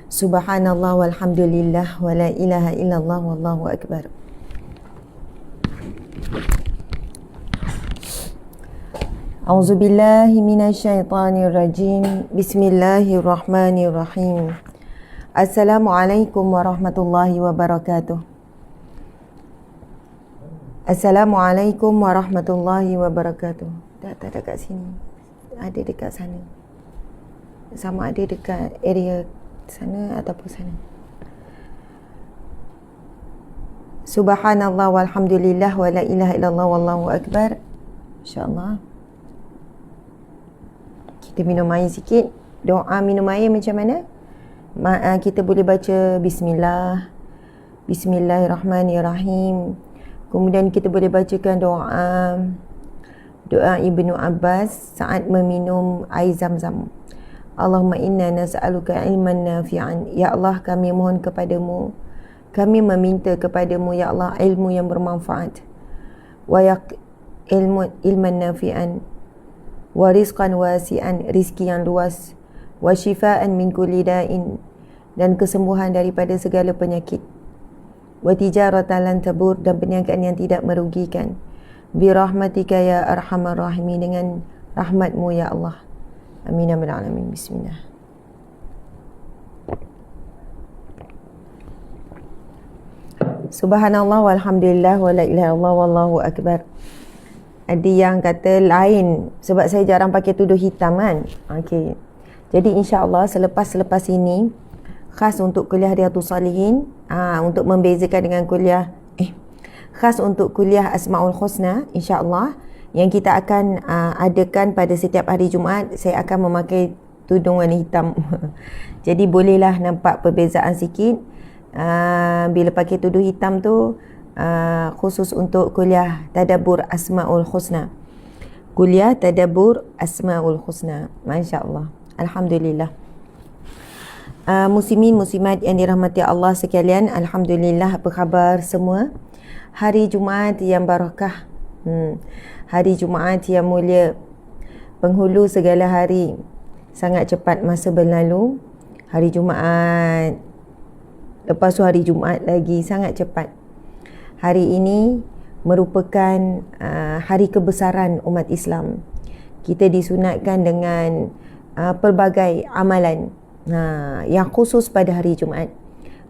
Subhanallah walhamdulillah wa la ilaha illallah wallahu akbar. A'udzubillahi minasyaitonirrajim. Bismillahirrahmanirrahim. Assalamualaikum warahmatullahi wabarakatuh. Assalamualaikum warahmatullahi wabarakatuh. Tak ada kat sini. Ada dekat sana. Sama ada dekat area sana ataupun sana. Subhanallah walhamdulillah wa la ilaha illallah wallahu akbar. InsyaAllah. Kita minum air sikit. Doa minum air macam mana? Kita boleh baca Bismillah, Bismillahirrahmanirrahim. Kemudian kita boleh bacakan doa Ibnu Abbas saat meminum air zam-zam. Allahumma inna nas'aluka ilman nafi'an. Ya Allah, kami mohon kepadamu, kami meminta kepadamu ya Allah ilmu yang bermanfaat, wa ilman nafi'an, wa rizqan wasi'an, rizki yang luas, wa shifaan min kulli da'in, dan kesembuhan daripada segala penyakit, wa tijaratan lan tabur, dan perniagaan yang tidak merugikan, bi rahmatika ya arhamar rahimin, dengan rahmatmu ya Allah. Amin ya rabbal alamin. Bismillah. Subhanallah walhamdulillah wa la ilaha illallah wallahu akbar. Ada yang kata lain sebab saya jarang pakai tudung hitam kan. Okey. Jadi insya-Allah selepas ini khas untuk kuliah Riyadhus Shalihin, untuk membezakan dengan kuliah khas untuk kuliah Asmaul Husna, insya-Allah yang kita akan adakan pada setiap hari Jumaat, saya akan memakai tudung warna hitam. Jadi bolehlah nampak perbezaan sikit. Bila pakai tudung hitam tu khusus untuk kuliah Tadabbur Asmaul Husna. Kuliah Tadabbur Asmaul Husna. Masya-Allah. Alhamdulillah. Muslimin muslimat yang dirahmati Allah sekalian, alhamdulillah, apa khabar semua? Hari Jumaat yang barakah. Hari Jumaat yang mulia, penghulu segala hari. Sangat cepat masa berlalu. Hari Jumaat, lepas tu hari Jumaat lagi, sangat cepat. Hari ini merupakan hari kebesaran umat Islam. Kita disunatkan dengan pelbagai amalan yang khusus pada hari Jumaat.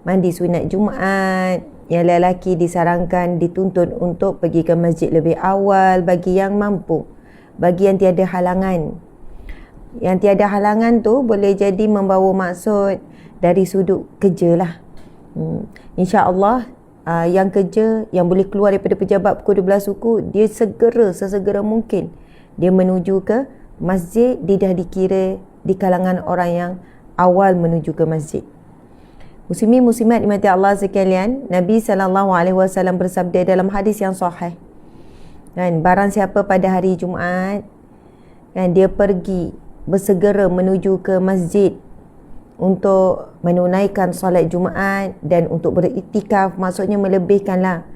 Mandi sunat Jumaat. Yang lelaki disarankan, dituntut untuk pergi ke masjid lebih awal bagi yang mampu, bagi yang tiada halangan. Yang tiada halangan tu boleh jadi membawa maksud dari sudut kerja lah. InsyaAllah yang kerja, yang boleh keluar daripada pejabat pukul 12 suku, dia sesegera mungkin dia menuju ke masjid. Dia dah dikira di kalangan orang yang awal menuju ke masjid. Muslimin muslimat dimati Allah sekalian, Nabi SAW bersabda dalam hadis yang sahih, kan, barang siapa pada hari Jumaat kan, dia pergi bersegera menuju ke masjid untuk menunaikan solat Jumaat dan untuk beriktikaf, maksudnya melebihkanlah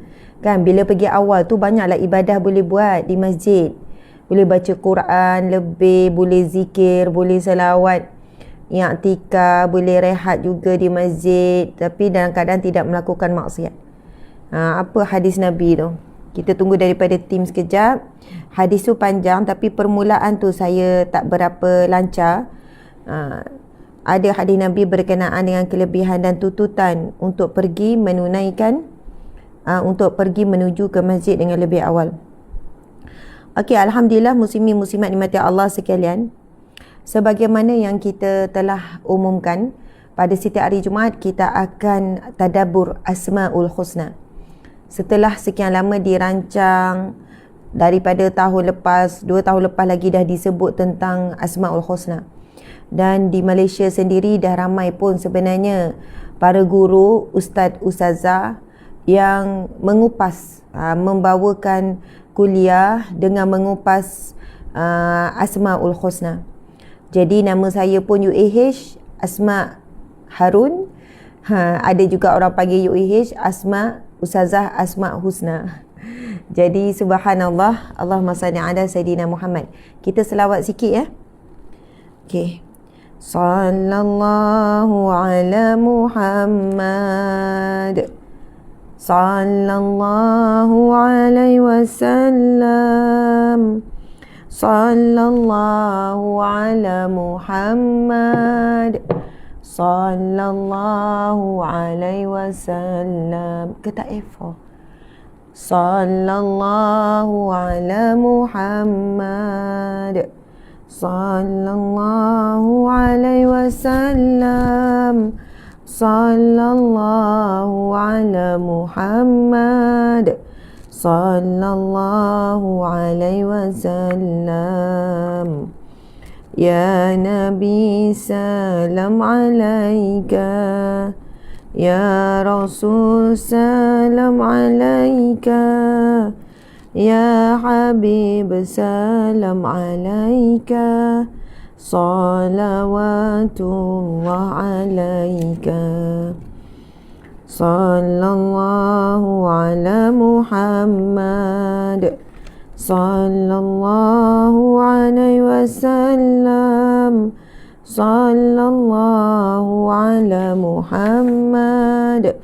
kan. Bila pergi awal tu banyaklah ibadah boleh buat di masjid. Boleh baca Quran lebih, boleh zikir, boleh salawat, i'tikaf, boleh rehat juga di masjid, tapi dalam keadaan tidak melakukan maksiat. Apa hadis Nabi tu? Kita tunggu daripada tim sekejap. Hadis tu panjang tapi permulaan tu saya tak berapa lancar. Ada hadis Nabi berkenaan dengan kelebihan dan tuntutan untuk pergi menunaikan, untuk pergi menuju ke masjid dengan lebih awal. Okey, alhamdulillah muslimin muslimat dimati Allah sekalian. Sebagaimana yang kita telah umumkan, pada setiap hari Jumaat kita akan tadabbur Asmaul Husna. Setelah sekian lama dirancang, daripada tahun lepas, 2 tahun lepas lagi dah disebut tentang Asmaul Husna. Dan di Malaysia sendiri dah ramai pun sebenarnya para guru, ustaz-ustazah yang mengupas, membawakan kuliah dengan mengupas Asmaul Husna. Jadi nama saya pun UAH Asma Harun. Ada juga orang panggil UAH Asma, Ustazah Asma Husna. Jadi subhanallah, Allahumma salli ala Sayyidina Muhammad. Kita selawat sikit ya. Okey. Sallallahu ala Muhammad. Sallallahu alaihi wasallam. Sallallahu ala Muhammad. Sallallahu alaihi wasallam. Kata F4. Sallallahu ala Muhammad. Sallallahu alaihi wasallam. Sallallahu ala Muhammad. Sallallahu alaihi wasallam. Ya Nabi salam alaika. Ya Rasul salam alaika. Ya Habib salam alaika. Salawatullah alaika. Sallallahu ala Muhammad. Sallallahu alaihi wasallam. Sallallahu ala Muhammad.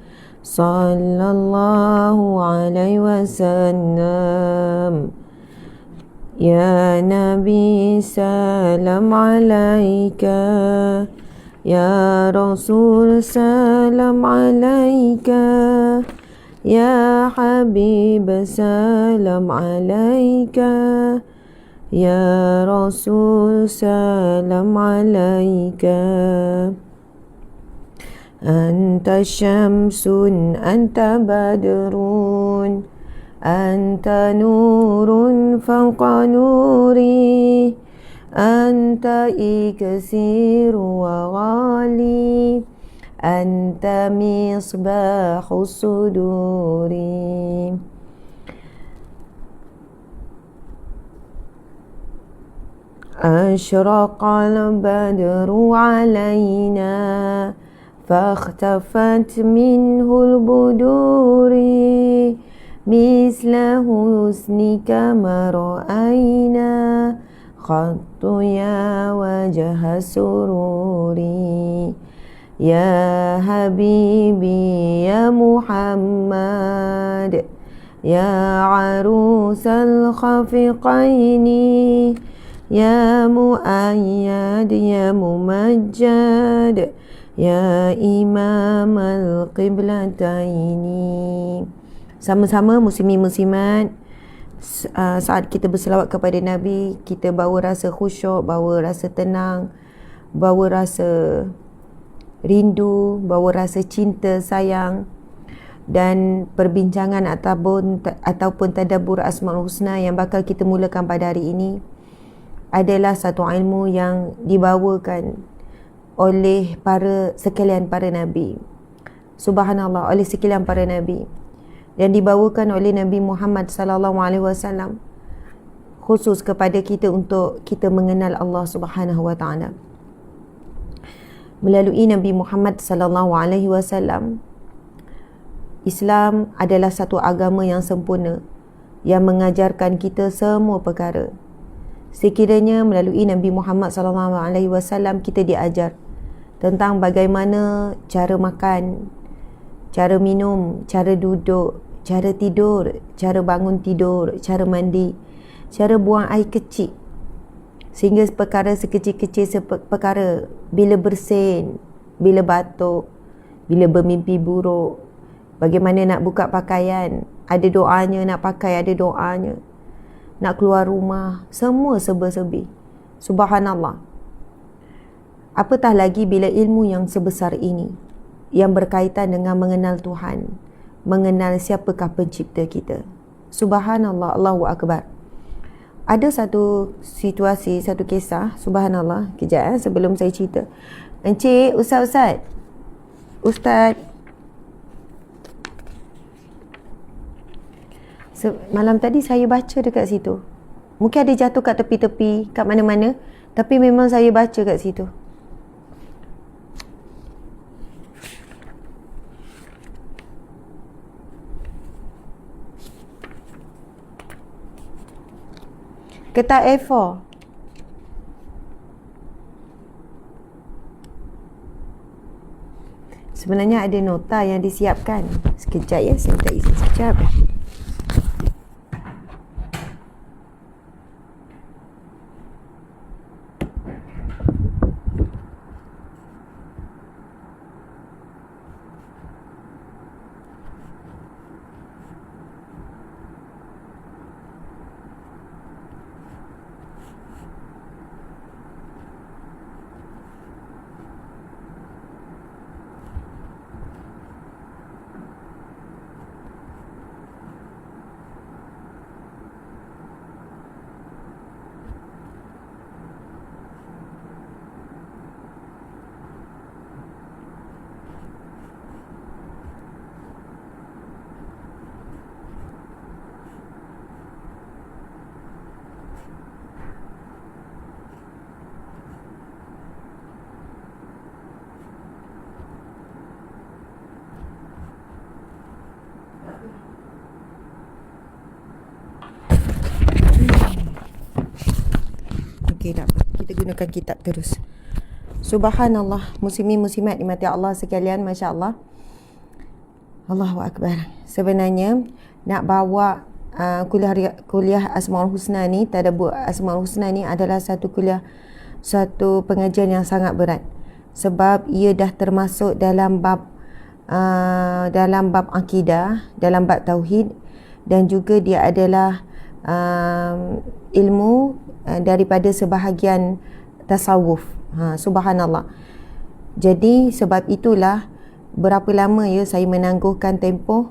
Sallallahu alaihi wasallam. Ya Nabi salam alaika. Ya Rasul salam alaika. Ya Habib salam alaika. Ya Rasul salam alaika. Anta syamsun, anta badrun, anta nurun fawqa nuri, anta iksiru wa ghali, anta misbahu suduri. Ashraqal badru alayna فاختفت منه البدور مثل حسنك ما رأينا خط يا وجه سروري يا حبيبي يا محمد يا عروس الخفقين يا مؤيد يا ممجد Ya Imam Al-Qiblataini. Sama-sama muslimin-muslimat, saat kita berselawat kepada Nabi, kita bawa rasa khusyuk, bawa rasa tenang, bawa rasa rindu, bawa rasa cinta, sayang, dan perbincangan ataupun tadabbur Asmaul Husna yang bakal kita mulakan pada hari ini adalah satu ilmu yang dibawakan oleh sekalian para Nabi. Subhanallah, oleh sekalian para Nabi. Dan dibawakan oleh Nabi Muhammad sallallahu alaihi wasallam khusus kepada kita untuk kita mengenal Allah Subhanahu wa taala. Melalui Nabi Muhammad sallallahu alaihi wasallam, Islam adalah satu agama yang sempurna yang mengajarkan kita semua perkara. Sekiranya melalui Nabi Muhammad sallallahu alaihi wasallam kita diajar tentang bagaimana cara makan, cara minum, cara duduk, cara tidur, cara bangun tidur, cara mandi, cara buang air kecil, sehingga perkara sekecil-kecil perkara bila bersin, bila batuk, bila bermimpi buruk, bagaimana nak buka pakaian, ada doanya, nak pakai ada doanya, nak keluar rumah, semua serba-serbi. Subhanallah. Apatah lagi bila ilmu yang sebesar ini yang berkaitan dengan mengenal Tuhan, mengenal siapakah pencipta kita. Subhanallah, Allahu Akbar. Ada satu situasi, satu kisah, subhanallah, kejap sebelum saya cerita. Encik, Ustaz. Malam tadi saya baca dekat situ. Mungkin ada jatuh kat tepi-tepi, kat mana-mana, tapi memang saya baca kat situ. Kertas A4. Sebenarnya ada nota yang disiapkan. Sekejap ya, saya minta izin sekejap. Okey, tak apa. Kita gunakan kitab terus. Subhanallah, muslimin muslimat dimati Allah sekalian, masya-Allah. Allahu akbar. Sebenarnya nak bawa kuliah Asmaul Husna ni, tadabbur Asmaul Husna ni adalah satu pengajian yang sangat berat. Sebab ia dah termasuk dalam bab akidah, dalam bab tauhid, dan juga dia adalah ilmu daripada sebahagian tasawuf. Subhanallah. Jadi sebab itulah berapa lama ya saya menangguhkan tempoh,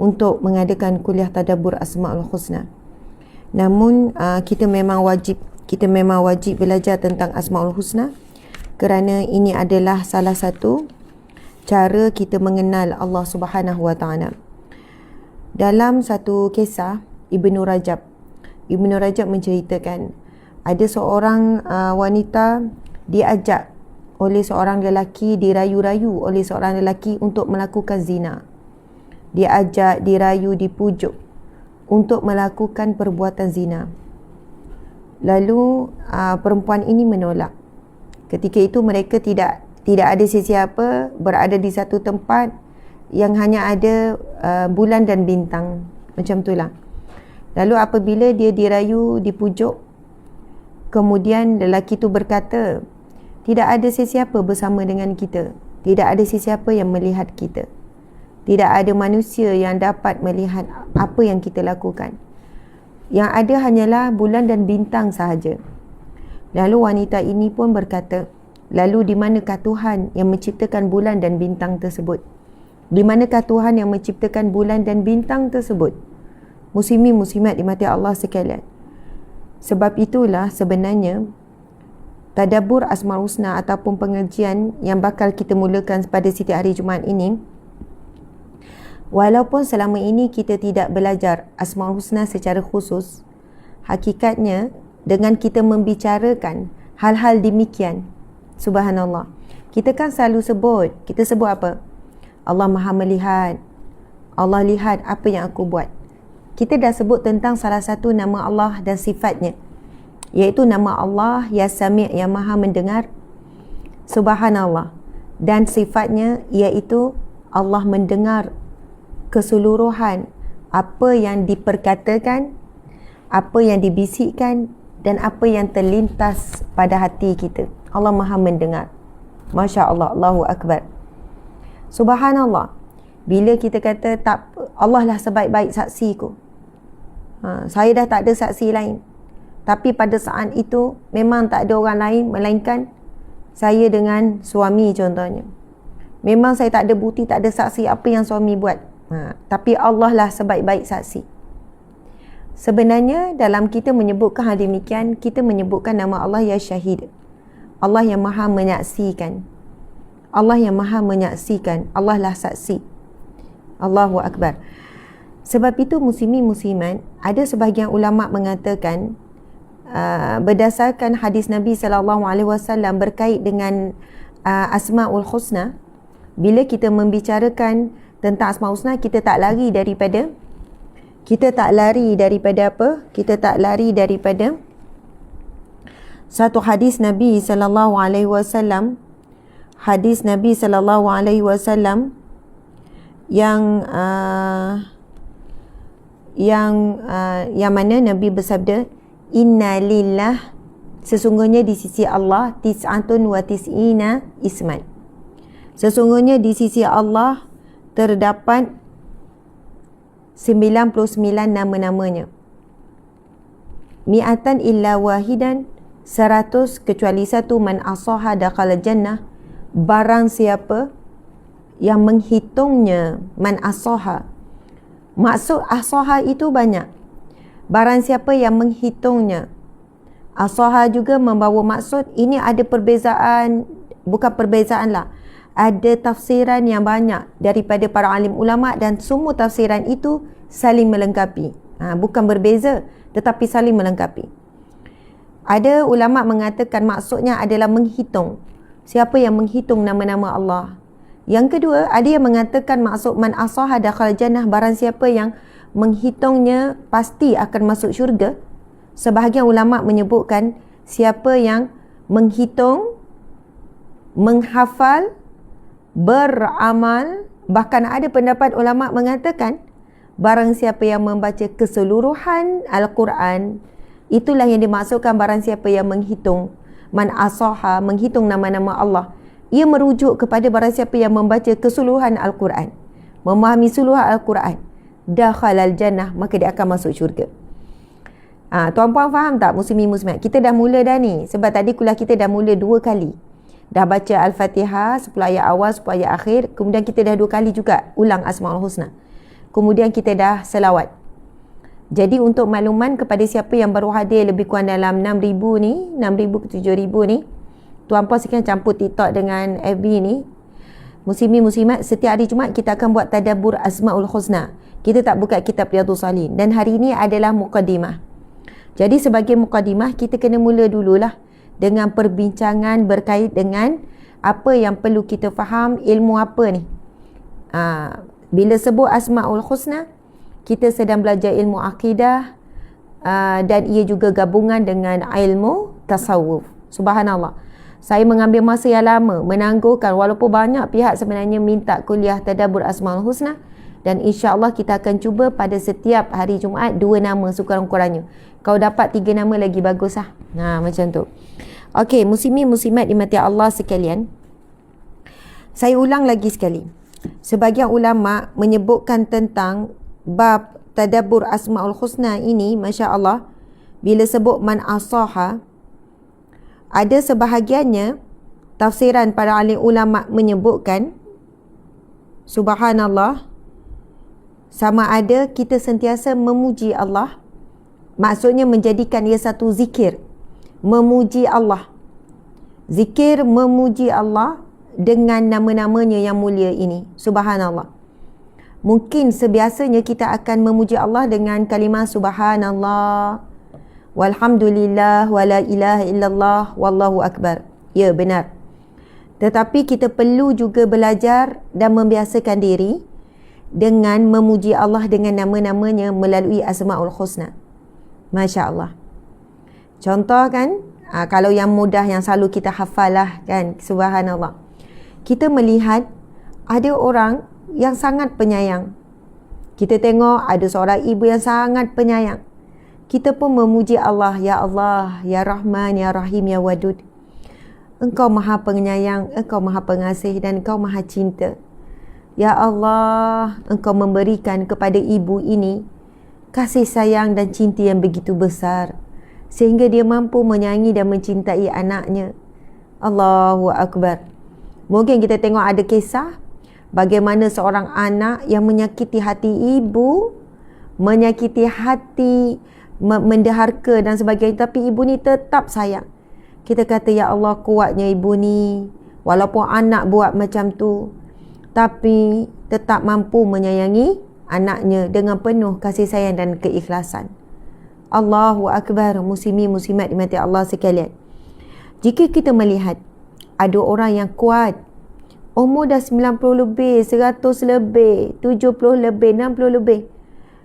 untuk mengadakan kuliah tadabbur Asmaul Husna. Namun kita memang wajib belajar tentang Asmaul Husna, kerana ini adalah salah satu cara kita mengenal Allah Subhanahu Wa Taala. Dalam satu kisah Ibnu Rajab menceritakan ada seorang wanita diajak oleh seorang lelaki, dirayu-rayu oleh seorang lelaki untuk melakukan zina. Diajak, dirayu, dipujuk untuk melakukan perbuatan zina. Lalu perempuan ini menolak. Ketika itu mereka tidak ada sesiapa, berada di satu tempat yang hanya ada bulan dan bintang, macam itulah. Lalu apabila dia dirayu, dipujuk, kemudian lelaki itu berkata, tidak ada sesiapa bersama dengan kita, tidak ada sesiapa yang melihat kita, tidak ada manusia yang dapat melihat apa yang kita lakukan, yang ada hanyalah bulan dan bintang sahaja. Lalu wanita ini pun berkata, lalu di manakah Tuhan yang menciptakan bulan dan bintang tersebut? Di manakah Tuhan yang menciptakan bulan dan bintang tersebut? Muslimin muslimat dimati Allah sekalian. Sebab itulah sebenarnya tadabbur Asmaul Husna ataupun pengajian yang bakal kita mulakan pada setiap hari Jumaat ini, walaupun selama ini kita tidak belajar Asmaul Husna secara khusus, hakikatnya dengan kita membicarakan hal-hal demikian, subhanallah, kita kan selalu sebut apa? Allah Maha melihat, Allah lihat apa yang aku buat. Kita dah sebut tentang salah satu nama Allah dan sifatnya, iaitu nama Allah Ya Sami', yang Maha mendengar, subhanallah. Dan sifatnya iaitu Allah mendengar keseluruhan apa yang diperkatakan, apa yang dibisikkan, dan apa yang terlintas pada hati kita. Allah Maha mendengar. Masya Allah, Allahu Akbar. Subhanallah. Bila kita kata tak, Allah lah sebaik-baik saksiku, saya dah tak ada saksi lain, tapi pada saat itu memang tak ada orang lain melainkan saya dengan suami contohnya. Memang saya tak ada bukti, tak ada saksi apa yang suami buat, tapi Allah lah sebaik-baik saksi. Sebenarnya dalam kita menyebutkan hal demikian, kita menyebutkan nama Allah Ya Syahid, Allah yang Maha menyaksikan, Allah yang Maha menyaksikan, Allah lah saksi. Allahu Akbar. Sebab itu muslimin muslimat, ada sebahagian ulama mengatakan berdasarkan hadis Nabi SAW berkait dengan Asmaul Husna, bila kita membicarakan tentang Asmaul Husna, kita tak lari daripada apa? Kita tak lari daripada satu hadis Nabi SAW, hadis Nabi sallallahu alaihi wasallam yang mana Nabi bersabda, inna lillah, sesungguhnya di sisi Allah tis'atun wa tis'ina isman, sesungguhnya di sisi Allah terdapat 99 nama-namanya. Mi'atan illa wahidan, 100 kecuali satu, man asaha dakhala jannah, barang siapa yang menghitungnya. Man asaha, maksud asaha itu banyak, barang siapa yang menghitungnya. Asaha juga membawa maksud, ini ada perbezaan, bukan perbezaan lah, ada tafsiran yang banyak daripada para alim ulama, dan semua tafsiran itu saling melengkapi. Bukan berbeza, tetapi saling melengkapi. Ada ulama mengatakan maksudnya adalah menghitung. Siapa yang menghitung nama-nama Allah. Yang kedua, ada yang mengatakan maksud man asaha dakhala jannah, barang siapa yang menghitungnya pasti akan masuk syurga. Sebahagian ulama menyebutkan siapa yang menghitung, menghafal, beramal. Bahkan ada pendapat ulama mengatakan barang siapa yang membaca keseluruhan Al-Quran, itulah yang dimaksudkan barang siapa yang menghitung. Man asaha, menghitung nama-nama Allah, ia merujuk kepada barang siapa yang membaca keseluruhan Al-Quran, memahami seluruh Al-Quran, dakhalal jannah, maka dia akan masuk syurga. Tuan-puan faham tak muslimin-muslimat? Kita dah mula dah ni, sebab tadi kuliah kita dah mula 2 kali. Dah baca Al-Fatihah 10 ayat awal, 10 ayat akhir. Kemudian kita dah 2 kali juga ulang Asmaul Husna. Kemudian kita dah selawat. Jadi untuk makluman kepada siapa yang baru hadir lebih kurang dalam 6,000 ni, 6,000 ke 7,000 ni, tuan-puan sekian campur TikTok dengan FB ni. Muslimin muslimat, setiap hari Jumaat kita akan buat tadabbur Asmaul Husna. Kita tak buka kitab Riyadhus Shalihin. Dan hari ini adalah muqaddimah. Jadi sebagai muqaddimah, kita kena mula dululah dengan perbincangan berkait dengan apa yang perlu kita faham, ilmu apa ni. Bila sebut Asmaul Husna, kita sedang belajar ilmu akidah, dan ia juga gabungan dengan ilmu tasawuf. Subhanallah, saya mengambil masa yang lama menangguhkan, walaupun banyak pihak sebenarnya minta kuliah tadabbur Asmaul Husna, dan insya-Allah kita akan cuba pada setiap hari Jumaat 2 nama sekurang-kurangnya. Kalau dapat 3 nama lagi bagus lah. Macam tu. Okey, muslimin muslimat dimati Allah sekalian, saya ulang lagi sekali. Sebagian ulama menyebutkan tentang bab tadabbur Asmaul Husna ini, masya-Allah, bila sebut man asaha, ada sebahagiannya tafsiran para alim ulama menyebutkan, subhanallah, sama ada kita sentiasa memuji Allah, maksudnya menjadikan ia satu zikir, memuji Allah, zikir memuji Allah dengan nama-namanya yang mulia ini. Subhanallah. Mungkin sebiasanya kita akan memuji Allah dengan kalimah subhanallah, walhamdulillah, wala ilaha illallah, wallahu akbar. Ya, benar. Tetapi kita perlu juga belajar dan membiasakan diri dengan memuji Allah dengan nama-namanya melalui Asmaul Husna. Masya Allah. Contoh kan, kalau yang mudah yang selalu kita hafal lah kan, subhanallah. Kita melihat ada orang yang sangat penyayang. Kita tengok ada seorang ibu yang sangat penyayang. Kita pun memuji Allah, ya Allah, ya Rahman, ya Rahim, ya Wadud. Engkau maha penyayang, engkau maha pengasih, dan engkau maha cinta. Ya Allah, engkau memberikan kepada ibu ini kasih sayang dan cinta yang begitu besar, sehingga dia mampu menyayangi dan mencintai anaknya. Allahu Akbar. Mungkin kita tengok ada kisah bagaimana seorang anak yang menyakiti hati ibu, menyakiti hati, mendeharka dan sebagainya, tapi ibu ni tetap sayang. Kita kata, ya Allah, kuatnya ibu ni, walaupun anak buat macam tu, tapi tetap mampu menyayangi anaknya dengan penuh kasih sayang dan keikhlasan. Allahu Akbar. Muslimin muslimat dimati Allah sekalian, jika kita melihat ada orang yang kuat, umur dah 90 lebih, 100 lebih, 70 lebih, 60 lebih,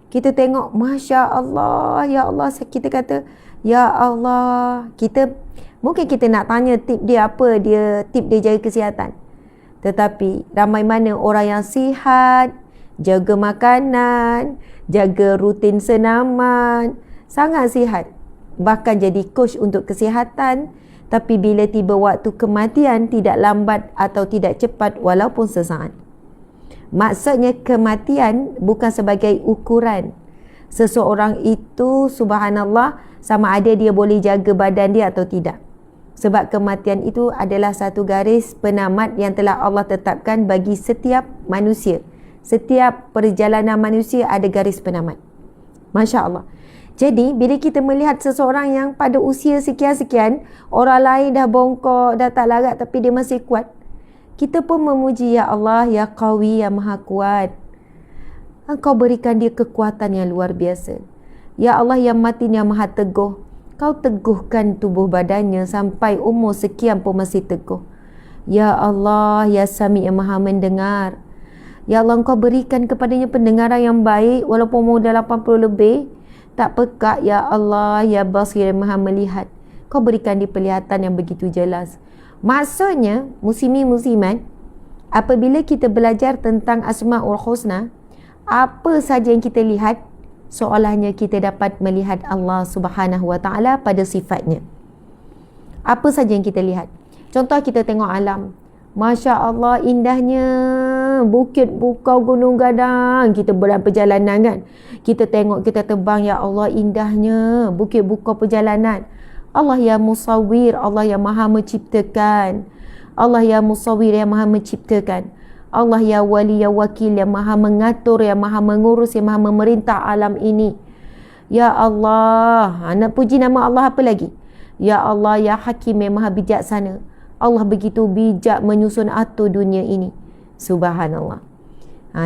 kita tengok, Masya Allah, ya Allah, kita kata, ya Allah, mungkin kita nak tanya tip dia apa, tip dia jaga kesihatan. Tetapi ramai mana orang yang sihat, jaga makanan, jaga rutin senaman, sangat sihat, bahkan jadi coach untuk kesihatan, tapi bila tiba waktu kematian tidak lambat atau tidak cepat walaupun sesaat. Maksudnya kematian bukan sebagai ukuran seseorang itu, subhanallah, sama ada dia boleh jaga badan dia atau tidak. Sebab kematian itu adalah satu garis penamat yang telah Allah tetapkan bagi setiap manusia. Setiap perjalanan manusia ada garis penamat. Masya Allah. Jadi bila kita melihat seseorang yang pada usia sekian-sekian, orang lain dah bongkok, dah tak larat tapi dia masih kuat, kita pun memuji, ya Allah, ya Qawi, ya Maha Kuat. Engkau berikan dia kekuatan yang luar biasa. Ya Allah, yang Matin, yang Maha Teguh, Kau teguhkan tubuh badannya sampai umur sekian pun masih teguh. Ya Allah, ya Sami, yang Maha Mendengar. Ya Allah, Engkau berikan kepadanya pendengaran yang baik walaupun umur dah 80 lebih, tak pekak. Ya Allah, ya Basir, yang Maha Melihat, Kau berikan dia penglihatan yang begitu jelas. Maksudnya, muslimin-muslimat, apabila kita belajar tentang Asma'ul Husna, apa saja yang kita lihat, seolahnya kita dapat melihat Allah Subhanahu Wa Taala pada sifatnya. Apa saja yang kita lihat. Contoh, kita tengok alam. Masya Allah, indahnya bukit, bukau, gunung gadang. Kita berada perjalanan kan. Kita tengok, kita terbang. Ya Allah, indahnya bukit, bukau, perjalanan. Allah yang Musawwir, Allah yang Maha Menciptakan. Allah yang Musawwir, yang Maha Menciptakan. Allah ya Wali, ya Wakil, yang Maha Mengatur, yang Maha Mengurus, yang Maha Memerintah alam ini. Ya Allah, nak puji nama Allah apa lagi? Ya Allah, ya Hakim, yang Maha Bijaksana. Allah begitu bijak menyusun atur dunia ini. Subhanallah.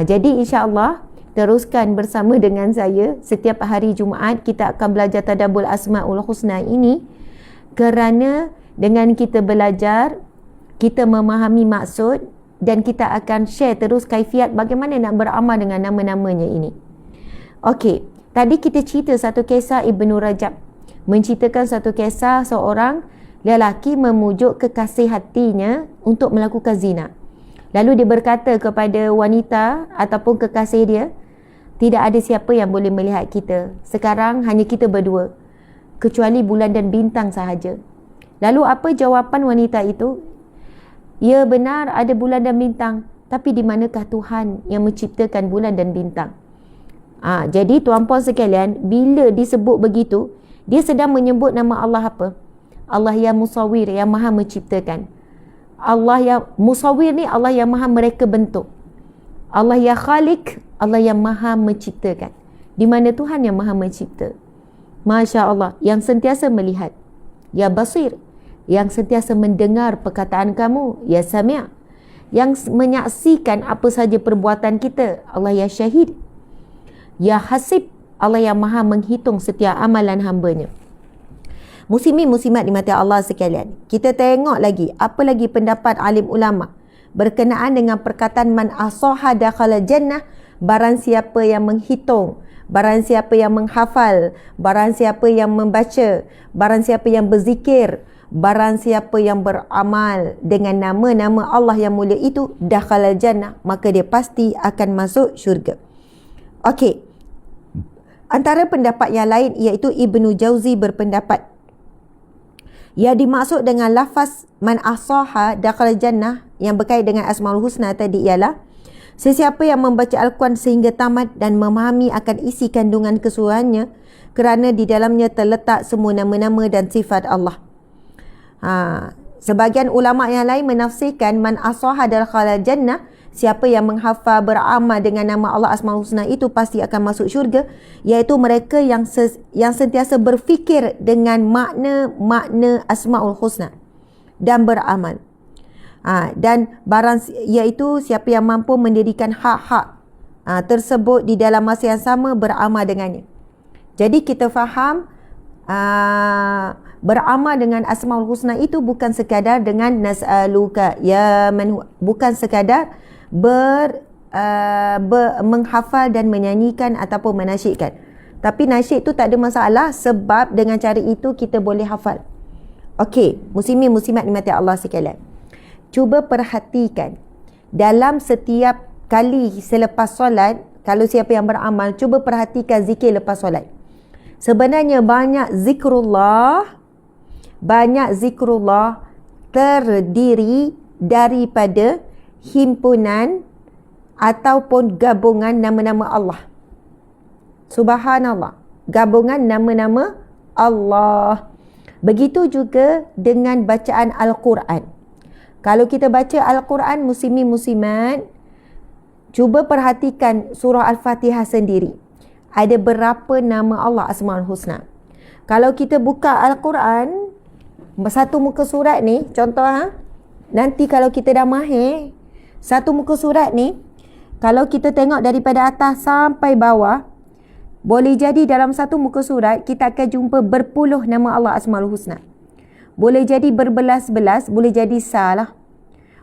Jadi insya-Allah teruskan bersama dengan saya setiap hari Jumaat. Kita akan belajar tadabbur Asmaul Husna ini, kerana dengan kita belajar, kita memahami maksud dan kita akan share terus kaifiat bagaimana nak beramal dengan nama-namanya ini. Okey, tadi kita cerita satu kisah Ibnu Rajab menceritakan satu kisah seorang lelaki memujuk kekasih hatinya untuk melakukan zina. Lalu dia berkata kepada wanita ataupun kekasih dia, tidak ada siapa yang boleh melihat kita. Sekarang hanya kita berdua, kecuali bulan dan bintang sahaja. Lalu apa jawapan wanita itu? Ya, benar, ada bulan dan bintang, tapi di manakah Tuhan yang menciptakan bulan dan bintang? Jadi tuan-puan sekalian, bila disebut begitu, dia sedang menyebut nama Allah apa? Allah yang Musawwir, yang Maha Menciptakan. Allah yang Musawwir ni Allah yang Maha mereka bentuk. Allah yang Khalik, Allah yang Maha Menciptakan. Di mana Tuhan yang Maha Mencipta? Masya Allah, yang sentiasa melihat. Ya Basir, yang sentiasa mendengar perkataan kamu. Ya Sami', yang menyaksikan apa saja perbuatan kita. Allah ya Syahid. Ya Hasib, Allah yang Maha menghitung setiap amalan hambanya. Muslimin muslimat dimati Allah sekalian, kita tengok lagi apa lagi pendapat alim ulama berkenaan dengan perkataan man asaha dakhala jannah. Barang siapa yang menghitung, barang siapa yang menghafal, barang siapa yang membaca, barang siapa yang berzikir, barang siapa yang beramal dengan nama-nama Allah yang mulia itu, dakhala jannah, maka dia pasti akan masuk syurga. Okey, antara pendapat yang lain iaitu Ibnu Jauzi berpendapat yang dimaksud dengan lafaz man asaha dakhala jannah yang berkait dengan Asmaul Husna tadi ialah sesiapa yang membaca Al-Quran sehingga tamat dan memahami akan isi kandungan keseluruhannya, kerana di dalamnya terletak semua nama-nama dan sifat Allah. Sebagian ulama yang lain menafsirkan man asaha dakhala jannah, siapa yang menghafal, beramal dengan nama Allah Asmaul Husna itu pasti akan masuk syurga, iaitu mereka yang sentiasa berfikir dengan makna-makna Asmaul Husna dan beramal. Dan iaitu siapa yang mampu mendirikan hak-hak tersebut di dalam masa yang sama, beramal dengannya. Jadi kita faham beramal dengan Asmaul Husna itu bukan sekadar dengan nas'aluka ya man, bukan sekadar menghafal dan menyanyikan ataupun menasyidkan. Tapi nasyid itu tak ada masalah, sebab dengan cara itu kita boleh hafal. Okey, muslimin muslimat dimati Allah sekalian, cuba perhatikan dalam setiap kali selepas solat, kalau siapa yang beramal, cuba perhatikan zikir lepas solat. Sebenarnya banyak zikrullah terdiri daripada himpunan ataupun gabungan nama-nama Allah. Subhanallah, gabungan nama-nama Allah. Begitu juga dengan bacaan Al-Quran. Kalau kita baca Al-Quran, muslimin muslimat, cuba perhatikan surah Al-Fatihah sendiri. Ada berapa nama Allah Asmaul Husna? Kalau kita buka Al-Quran, satu muka surat ni, contoh nanti kalau kita dah mahir, satu muka surat ni, kalau kita tengok daripada atas sampai bawah, boleh jadi dalam satu muka surat, kita akan jumpa berpuluh nama Allah Asmaul Husna. Boleh jadi berbelas-belas, boleh jadi salah.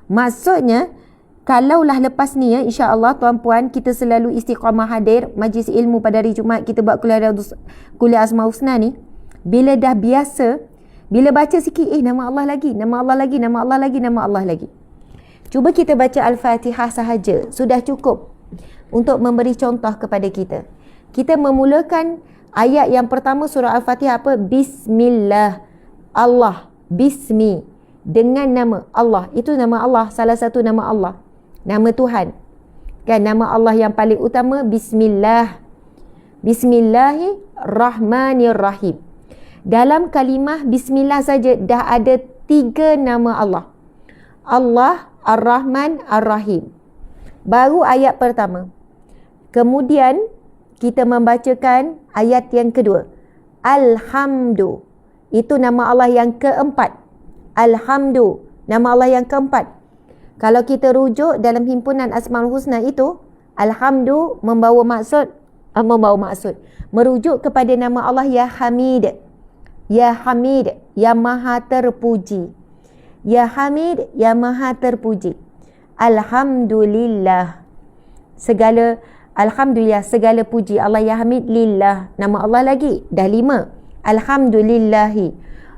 Maksudnya, kalaulah lepas ni insya-Allah tuan-puan, kita selalu istiqamah hadir majlis ilmu pada hari Jumaat, kita buat kuliah Asmaul Husna ni, bila dah biasa, bila baca sikit, nama Allah lagi, nama Allah lagi, nama Allah lagi, nama Allah lagi. Cuba kita baca Al-Fatihah sahaja, sudah cukup untuk memberi contoh kepada kita. Kita memulakan ayat yang pertama surah Al-Fatihah apa? Bismillah. Allah, Bismi, dengan nama Allah. Itu nama Allah, salah satu nama Allah, nama Tuhan. Kan, nama Allah yang paling utama Bismillah. Bismillahirrahmanirrahim. Dalam kalimah Bismillah saja dah ada 3 nama Allah. Allah, Ar-Rahman, Ar-Rahim. Baru ayat pertama. Kemudian kita membacakan ayat yang kedua. Alhamdu. Itu nama Allah yang keempat. Alhamdu. Nama Allah yang keempat. Kalau kita rujuk dalam himpunan Asmaul Husna itu, Alhamdu membawa maksud, merujuk kepada nama Allah Ya Hamid. Ya Hamid, yang maha terpuji. Ya Hamid, yang maha terpuji. Alhamdulillah. Alhamdulillah, segala puji. Allah Ya Hamid lillah. Nama Allah lagi. Dah 5. Alhamdulillahi.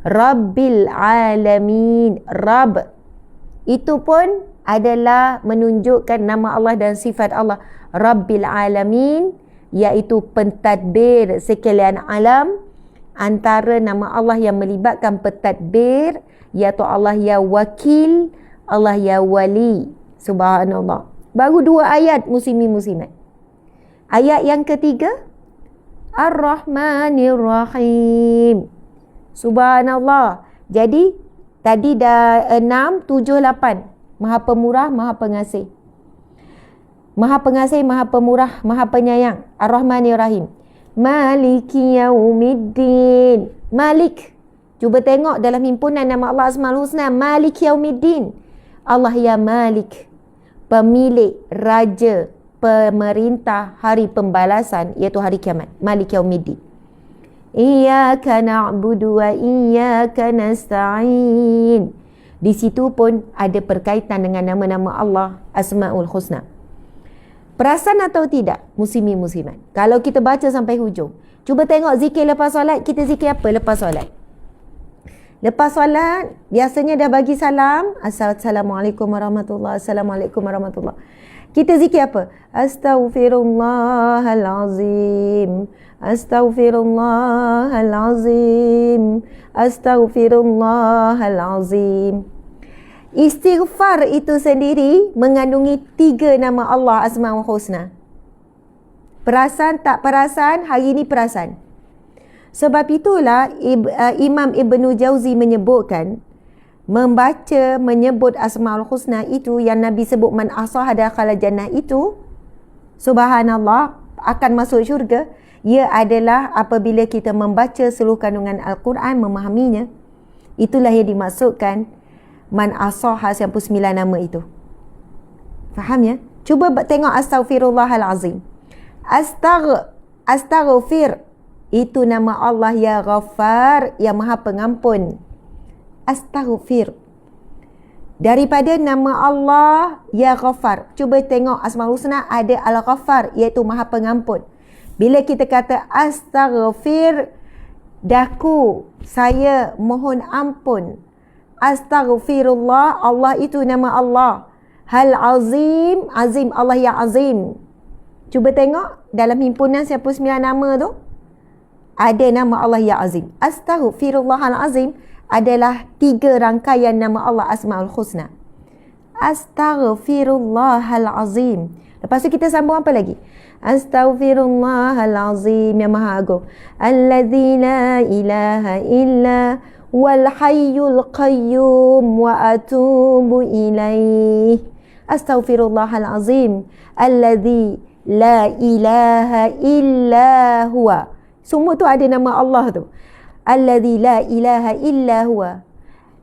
Rabbil alamin. Rabb. Itu pun adalah menunjukkan nama Allah dan sifat Allah. Rabbil alamin, iaitu pentadbir sekalian alam. Antara nama Allah yang melibatkan pentadbir, iaitu Allah Ya Wakil, Allah Ya Wali. Subhanallah. Baru 2 ayat, muslimin muslimat. Ayat yang ketiga, Ar-Rahmanir-Rahim. Subhanallah. Jadi tadi dah 6, 7, 8. Maha Pemurah, Maha Pengasih. Maha Pengasih, Maha Pemurah, Maha Penyayang. Ar-Rahmanir-Rahim. Maliki Yaumiddin. Malik. Cuba tengok dalam himpunan nama Allah Asmaul Husna, Malik Yaumiddin. Allah Ya Malik. Pemilik, raja, pemerintah hari pembalasan, iaitu hari kiamat. Malik Yaumiddin. Iyyaka na'budu wa iyyaka nasta'in. Di situ pun ada perkaitan dengan nama-nama Allah Asmaul Husna. Perasan atau tidak, muslimin muslimat? Kalau kita baca sampai hujung, cuba tengok zikir lepas solat, kita zikir apa lepas solat? Lepas solat, biasanya dah bagi salam, Assalamualaikum warahmatullahi, Assalamualaikum warahmatullahi. Kita zikir apa? Astaghfirullahalazim. Astaghfirullahalazim. Astaghfirullahalazim. Istighfar itu sendiri mengandungi 3 nama Allah Asmaul Husna. Perasan tak perasan? Hari ini perasan. Sebab itulah Imam Ibnu Jauzi menyebutkan, menyebut Asmaul Husna itu yang Nabi sebut man ahsaha dakhala jannah itu, subhanallah, akan masuk syurga. Ia adalah apabila kita membaca seluruh kandungan Al-Quran, memahaminya. Itulah yang dimaksudkan man ahsaha 99 nama itu. Faham ya? Cuba tengok Astaghfirullahalazim. Astaghfir, itu nama Allah Ya Ghaffar, yang Maha Pengampun. Astaghfir. Daripada nama Allah Ya Ghaffar, cuba tengok Asmaul Husna ada Al-Ghaffar, iaitu Maha Pengampun. Bila kita kata astaghfir, daku, saya mohon ampun. Astaghfirullah, Allah itu nama Allah. Hal azim, azim, Allah yang azim. Cuba tengok dalam himpunan siapa 9 nama tu, ada nama Allah yang azim. Astaghfirullahal azim adalah 3 rangkaian nama Allah Asmaul Husna. Astaghfirullahal azim. Lepas tu kita sambung apa lagi? Astaghfirullahal azim yang maha agung. Allazi la ilaha illa wal hayyul qayyum wa atubu ilaih. Astaghfirullahal azim allazi la ilaha illa huwa. Semua tu ada nama Allah tu. Allazi la ilaha illa huwa.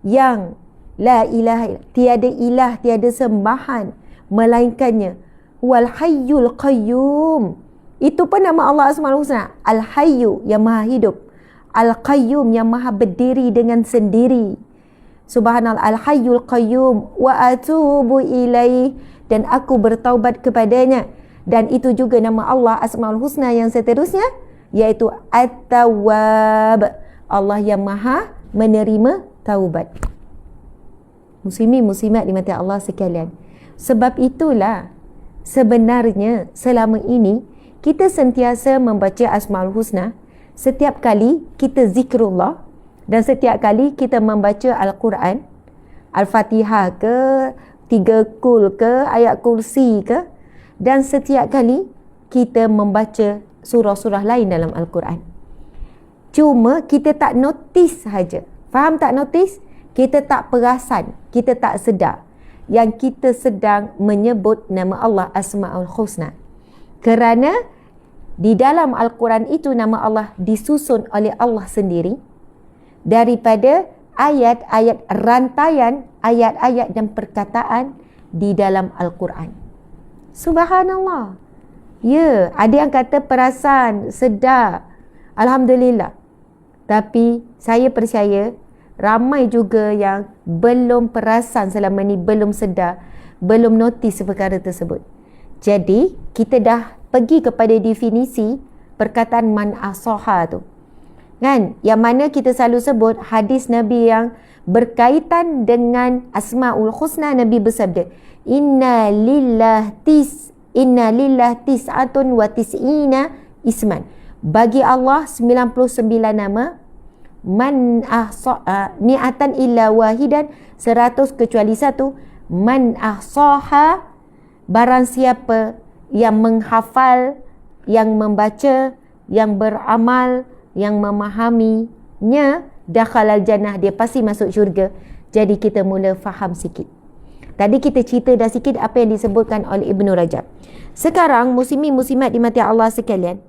Yang la ilaha, tiada ilah, tiada sembahan melainkannya. Wal hayyul qayyum. Itu pun nama Allah Asmaul Husna. Al hayyu yang maha hidup. Al qayyum yang maha berdiri dengan sendiri. Subhanallah. Al hayyul qayyum wa atubu ilaih, dan aku bertaubat kepadanya. Dan itu juga nama Allah Asmaul Husna yang seterusnya, iaitu At-Tawwab, Allah yang maha menerima taubat. Muslimin muslimat dimati Allah sekalian, sebab itulah sebenarnya selama ini kita sentiasa membaca Asmaul Husna setiap kali kita zikrullah, dan setiap kali kita membaca Al-Quran, Al-Fatihah ke, 3 kul ke, ayat kursi ke, dan setiap kali kita membaca surah-surah lain dalam Al-Quran. Cuma kita tak notice sahaja. Faham tak notice? Kita tak perasan, kita tak sedar yang kita sedang menyebut nama Allah Asmaul Husna. Kerana di dalam Al-Quran itu nama Allah disusun oleh Allah sendiri daripada ayat-ayat, rantaian ayat-ayat dan perkataan di dalam Al-Quran. Subhanallah. Ya, ada yang kata perasan, sedar. Alhamdulillah. Tapi saya percaya ramai juga yang belum perasan selama ni, belum sedar, belum notis perkara tersebut. Jadi, kita dah pergi kepada definisi perkataan man ahsaha tu. Kan? Yang mana kita selalu sebut hadis Nabi yang berkaitan dengan Asmaul Husna. Nabi bersabda, Inna lillah tis'atun wa tis'ina isman. Bagi Allah 99 nama, man mi'atan illa wahidan, 100 kecuali 1, man ahsaha, barang siapa yang menghafal, yang membaca, yang beramal, yang memahaminya, dakhalal jannah, dia pasti masuk syurga. Jadi kita mula faham sikit. Tadi kita cerita dah sikit apa yang disebutkan oleh Ibnu Rajab. Sekarang muslimin muslimat dimati Allah sekalian,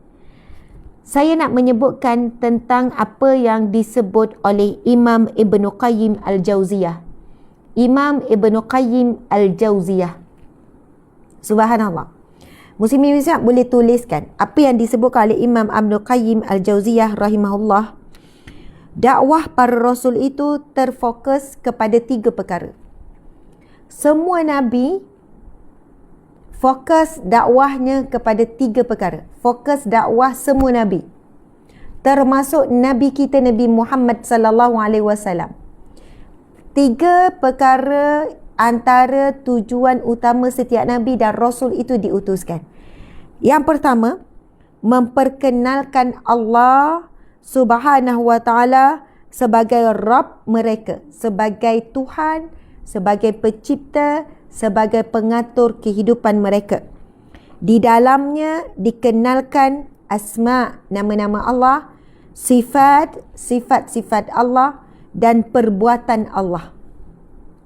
saya nak menyebutkan tentang apa yang disebut oleh Imam Ibnu Qayyim Al-Jauziyah. Imam Ibnu Qayyim Al-Jauziyah. Subhanallah. Muslimin muslimat boleh tuliskan apa yang disebutkan oleh Imam Ibnu Qayyim Al-Jauziyah rahimahullah. Dakwah para rasul itu terfokus kepada 3 perkara. Semua Nabi fokus dakwahnya kepada 3 perkara. Fokus dakwah semua Nabi, termasuk Nabi kita Nabi Muhammad sallallahu alaihi wasallam. 3 perkara antara tujuan utama setiap Nabi dan Rasul itu diutuskan. Yang pertama, memperkenalkan Allah Subhanahu wa ta'ala sebagai Rabb mereka, sebagai Tuhan, sebagai pencipta, sebagai pengatur kehidupan mereka. Di dalamnya dikenalkan asma, nama-nama Allah, sifat-sifat Allah dan perbuatan Allah.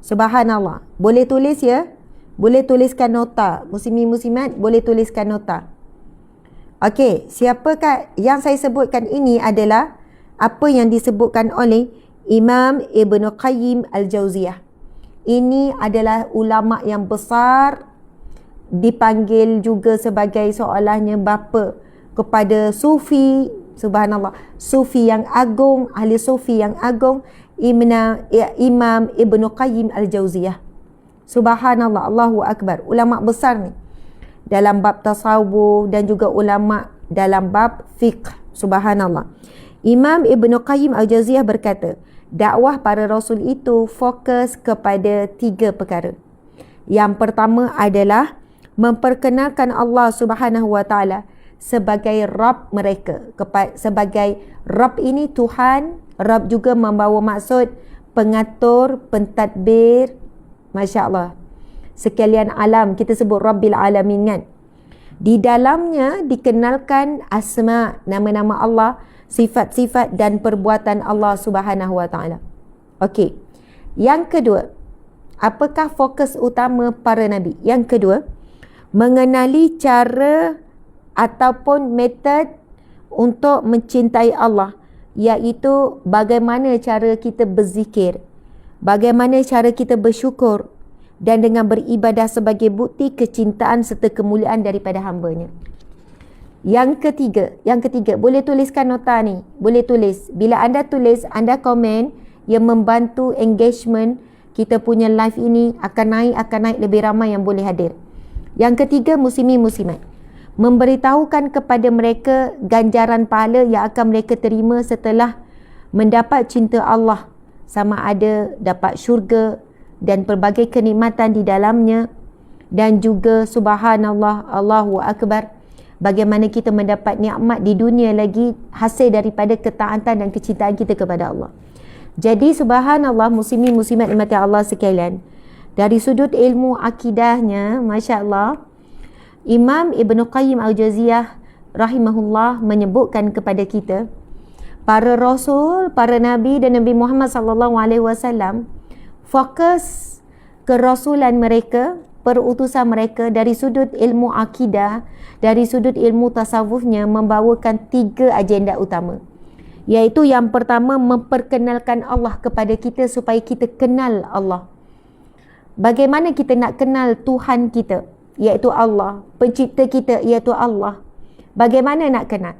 Subhanallah. Boleh tulis ya? Boleh tuliskan nota. Muslimin muslimat boleh tuliskan nota. Okey, siapakah yang saya sebutkan ini adalah apa yang disebutkan oleh Imam Ibnu Qayyim Al-Jauziyah. Ini adalah ulama yang besar, dipanggil juga sebagai seolahnya bapa kepada sufi. Subhanallah, sufi yang agung, ahli sufi yang agung, Imam Ibnu Qayyim Al-Jauziyah. Subhanallah, Allahu Akbar. Ulama besar ni dalam bab tasawuf dan juga ulama dalam bab fiqh. Subhanallah. Imam Ibnu Qayyim Al-Jauziyah berkata, dakwah para rasul itu fokus kepada 3 perkara. Yang pertama adalah memperkenalkan Allah Subhanahu Wa Taala sebagai Rabb mereka. Sebagai Rabb ini Tuhan. Rabb juga membawa maksud pengatur, pentadbir. Masya Allah. Sekalian alam, kita sebut Rabbil Alamin kan. Di dalamnya dikenalkan asma, nama-nama Allah, sifat-sifat dan perbuatan Allah Subhanahu Wa Taala. Okey. Yang kedua, apakah fokus utama para nabi? Yang kedua, mengenali cara ataupun metod untuk mencintai Allah, iaitu bagaimana cara kita berzikir, bagaimana cara kita bersyukur dan dengan beribadah sebagai bukti kecintaan serta kemuliaan daripada hamba-Nya. Yang ketiga, boleh tuliskan nota ni, boleh tulis. Bila anda tulis, anda komen, yang membantu engagement kita punya live ini akan naik lebih ramai yang boleh hadir. Yang ketiga, muslimin muslimat, memberitahukan kepada mereka ganjaran pahala yang akan mereka terima setelah mendapat cinta Allah, sama ada dapat syurga dan pelbagai kenikmatan di dalamnya, dan juga subhanallah, Allahu Akbar, bagaimana kita mendapat nikmat di dunia lagi hasil daripada ketaatan dan kecintaan kita kepada Allah. Jadi subhanallah, muslimin muslimat dimati Allah sekalian, dari sudut ilmu akidahnya, Masya Allah, Imam Ibn Qayyim Al-Jauziyah rahimahullah menyebutkan kepada kita, para rasul, para nabi dan Nabi Muhammad sallallahu alaihi wasallam fokus kerasulan mereka, perutusan mereka dari sudut ilmu akidah, dari sudut ilmu tasawufnya membawakan 3 agenda utama. Iaitu yang pertama, memperkenalkan Allah kepada kita supaya kita kenal Allah. Bagaimana kita nak kenal Tuhan kita, iaitu Allah, pencipta kita iaitu Allah. Bagaimana nak kenal?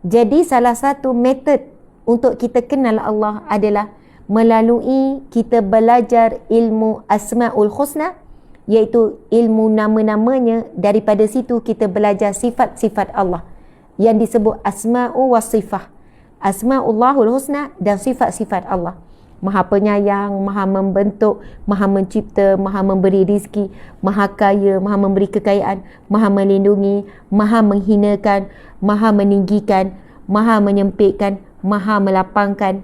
Jadi salah satu metod untuk kita kenal Allah adalah melalui kita belajar ilmu Asma'ul Husna, iaitu ilmu nama-namanya. Daripada situ kita belajar sifat-sifat Allah yang disebut Asma'u wa Sifah, Asma'ullahul Husna dan sifat-sifat Allah. Maha penyayang, maha membentuk, maha mencipta, maha memberi rizki, maha kaya, maha memberi kekayaan, maha melindungi, maha menghinakan, maha meninggikan, maha menyempitkan, maha melapangkan,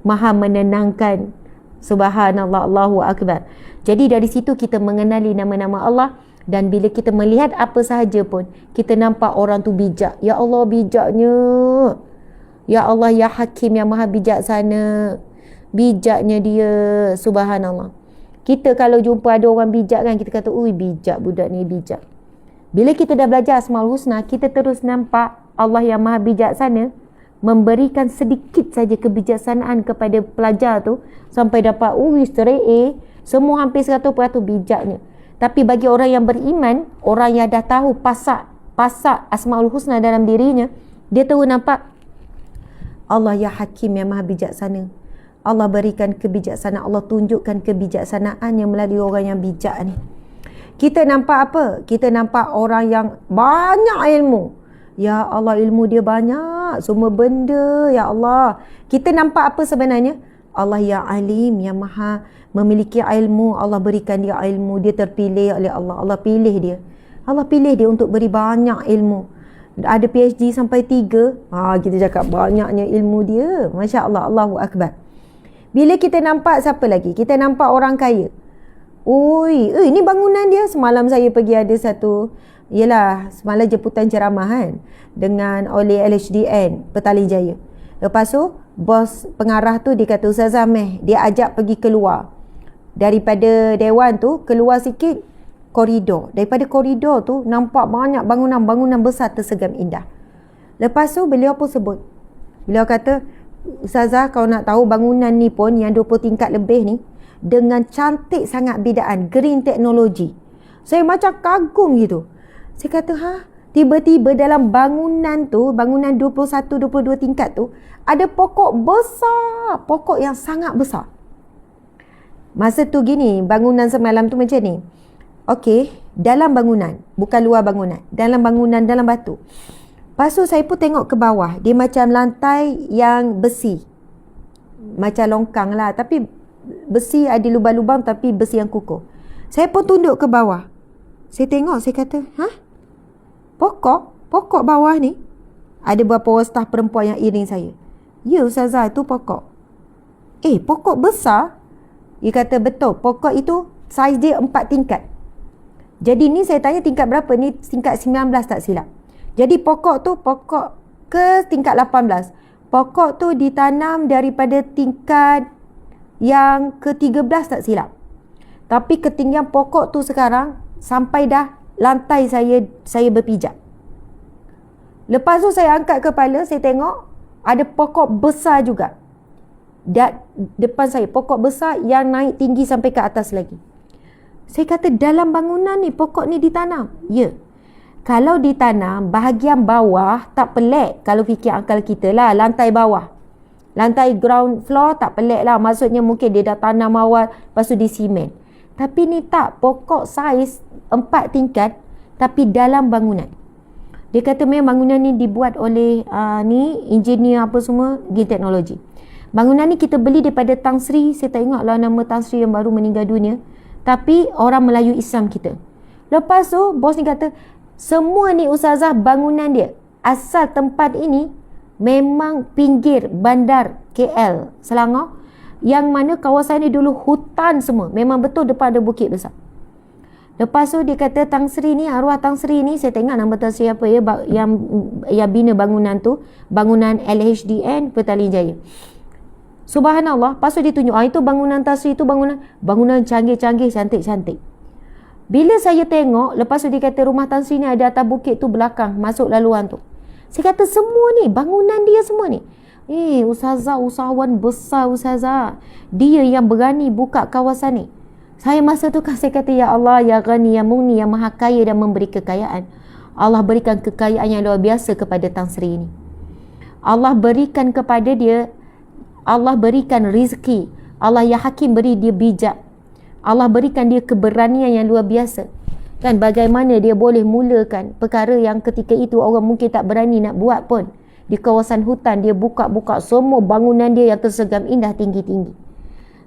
maha menenangkan. Subhanallah, Allahu Akbar. Jadi dari situ kita mengenali nama-nama Allah, dan bila kita melihat apa sahaja pun, kita nampak orang tu bijak. Ya Allah, bijaknya. Ya Allah, ya Hakim, yang maha bijaksana. Bijaknya dia, subhanallah. Kita kalau jumpa ada orang bijak kan, kita kata, ui bijak budak ni, bijak. Bila kita dah belajar Asmaul Husna, kita terus nampak Allah yang maha bijaksana memberikan sedikit saja kebijaksanaan kepada pelajar tu sampai dapat straight A, semua hampir 100% bijaknya. Tapi bagi orang yang beriman, orang yang dah tahu pasak Asmaul Husna dalam dirinya, dia tahu nampak Allah ya Hakim, yang maha bijaksana. Allah berikan kebijaksanaan, Allah tunjukkan kebijaksanaannya melalui orang yang bijak ni. Kita nampak apa? Kita nampak orang yang banyak ilmu. Ya Allah, ilmu dia banyak, semua benda, ya Allah. Kita nampak apa sebenarnya? Allah yang alim, yang maha memiliki ilmu. Allah berikan dia ilmu, dia terpilih oleh Allah. Allah pilih dia. Allah pilih dia untuk beri banyak ilmu. Ada PhD sampai 3. Kita cakap banyaknya ilmu dia. Masya Allah, Allahu Akbar. Bila kita nampak siapa lagi? Kita nampak orang kaya. Ini bangunan dia. Semalam saya pergi ada satu, semalam jemputan ceramah kan, oleh LHDN Petaling Jaya. Lepas tu bos pengarah tu dia kata, Ustaz Ameh, dia ajak pergi keluar daripada dewan tu, keluar sikit koridor. Daripada koridor tu nampak banyak bangunan besar tersegam indah. Lepas tu beliau pun sebut, beliau kata, Ustazah, kau nak tahu bangunan ni pun yang 20 tingkat lebih ni dengan cantik sangat bidaan green technology. Saya macam kagum gitu. Saya kata, tiba-tiba dalam bangunan tu, bangunan 21-22 tingkat tu, ada pokok besar, pokok yang sangat besar. Masa tu gini, bangunan semalam tu macam ni. Okey, dalam bangunan, bukan luar bangunan, dalam bangunan, dalam batu. Lepas tu saya pun tengok ke bawah, dia macam lantai yang besi, macam longkang lah, tapi besi ada lubang-lubang, tapi besi yang kukuh. Saya pun tunduk ke bawah. Saya tengok, saya kata, pokok bawah ni. Ada beberapa staf perempuan yang iring saya. Ya Ustazah, itu pokok. Pokok besar? Dia kata betul, pokok itu saiz dia 4 tingkat. Jadi ni saya tanya tingkat berapa? Ni tingkat 19 tak silap. Jadi pokok ke tingkat 18. Pokok tu ditanam daripada tingkat yang ke-13 tak silap. Tapi ketinggian pokok tu sekarang sampai dah lantai saya berpijak. Lepas tu saya angkat kepala, saya tengok ada pokok besar juga. Depan saya, pokok besar yang naik tinggi sampai ke atas lagi. Saya kata, dalam bangunan ni pokok ni ditanam? Ya. Kalau ditanam bahagian bawah tak pelik kalau fikir akal kita lah, lantai bawah. Lantai ground floor tak pelik lah, maksudnya mungkin dia dah tanam awal lepas tu disimen. Tapi ni tak, pokok saiz 4 tingkat tapi dalam bangunan. Dia kata memang bangunan ni dibuat oleh engineer apa semua, di teknologi. Bangunan ni kita beli daripada Tan Sri, saya tak ingat lah nama Tan Sri yang baru meninggal dunia, tapi orang Melayu Islam kita. Lepas tu bos ni kata, semua ni Ustazah bangunan dia, asal tempat ini memang pinggir bandar KL, Selangor, yang mana kawasan ni dulu hutan semua, memang betul depan ada bukit besar. Lepas tu dia kata Tang Sri ni, arwah Tang Sri ni, saya tengok nama Tang Sri apa ya, yang bina bangunan tu, bangunan LHDN Petaling Jaya. Subhanallah, lepas tu dia tunjuk, itu bangunan Tang Sri, itu bangunan canggih-canggih, cantik-cantik. Bila saya tengok, lepas tu dia kata rumah Tan Sri ni ada atas bukit tu belakang, masuk laluan tu. Saya kata semua ni, bangunan dia semua ni. Ustazah, usahawan besar Ustazah. Dia yang berani buka kawasan ni. Saya masa tu kan saya kata, Ya Allah, Ya Ghani, Ya Mughni, Yang Maha Kaya dan memberi kekayaan. Allah berikan kekayaan yang luar biasa kepada Tan Sri ni. Allah berikan kepada dia, Allah berikan rezeki. Allah Ya Hakim beri dia bijak. Allah berikan dia keberanian yang luar biasa. Kan bagaimana dia boleh mulakan perkara yang ketika itu orang mungkin tak berani nak buat pun. Di kawasan hutan dia buka-buka semua bangunan dia yang tersegam indah tinggi-tinggi.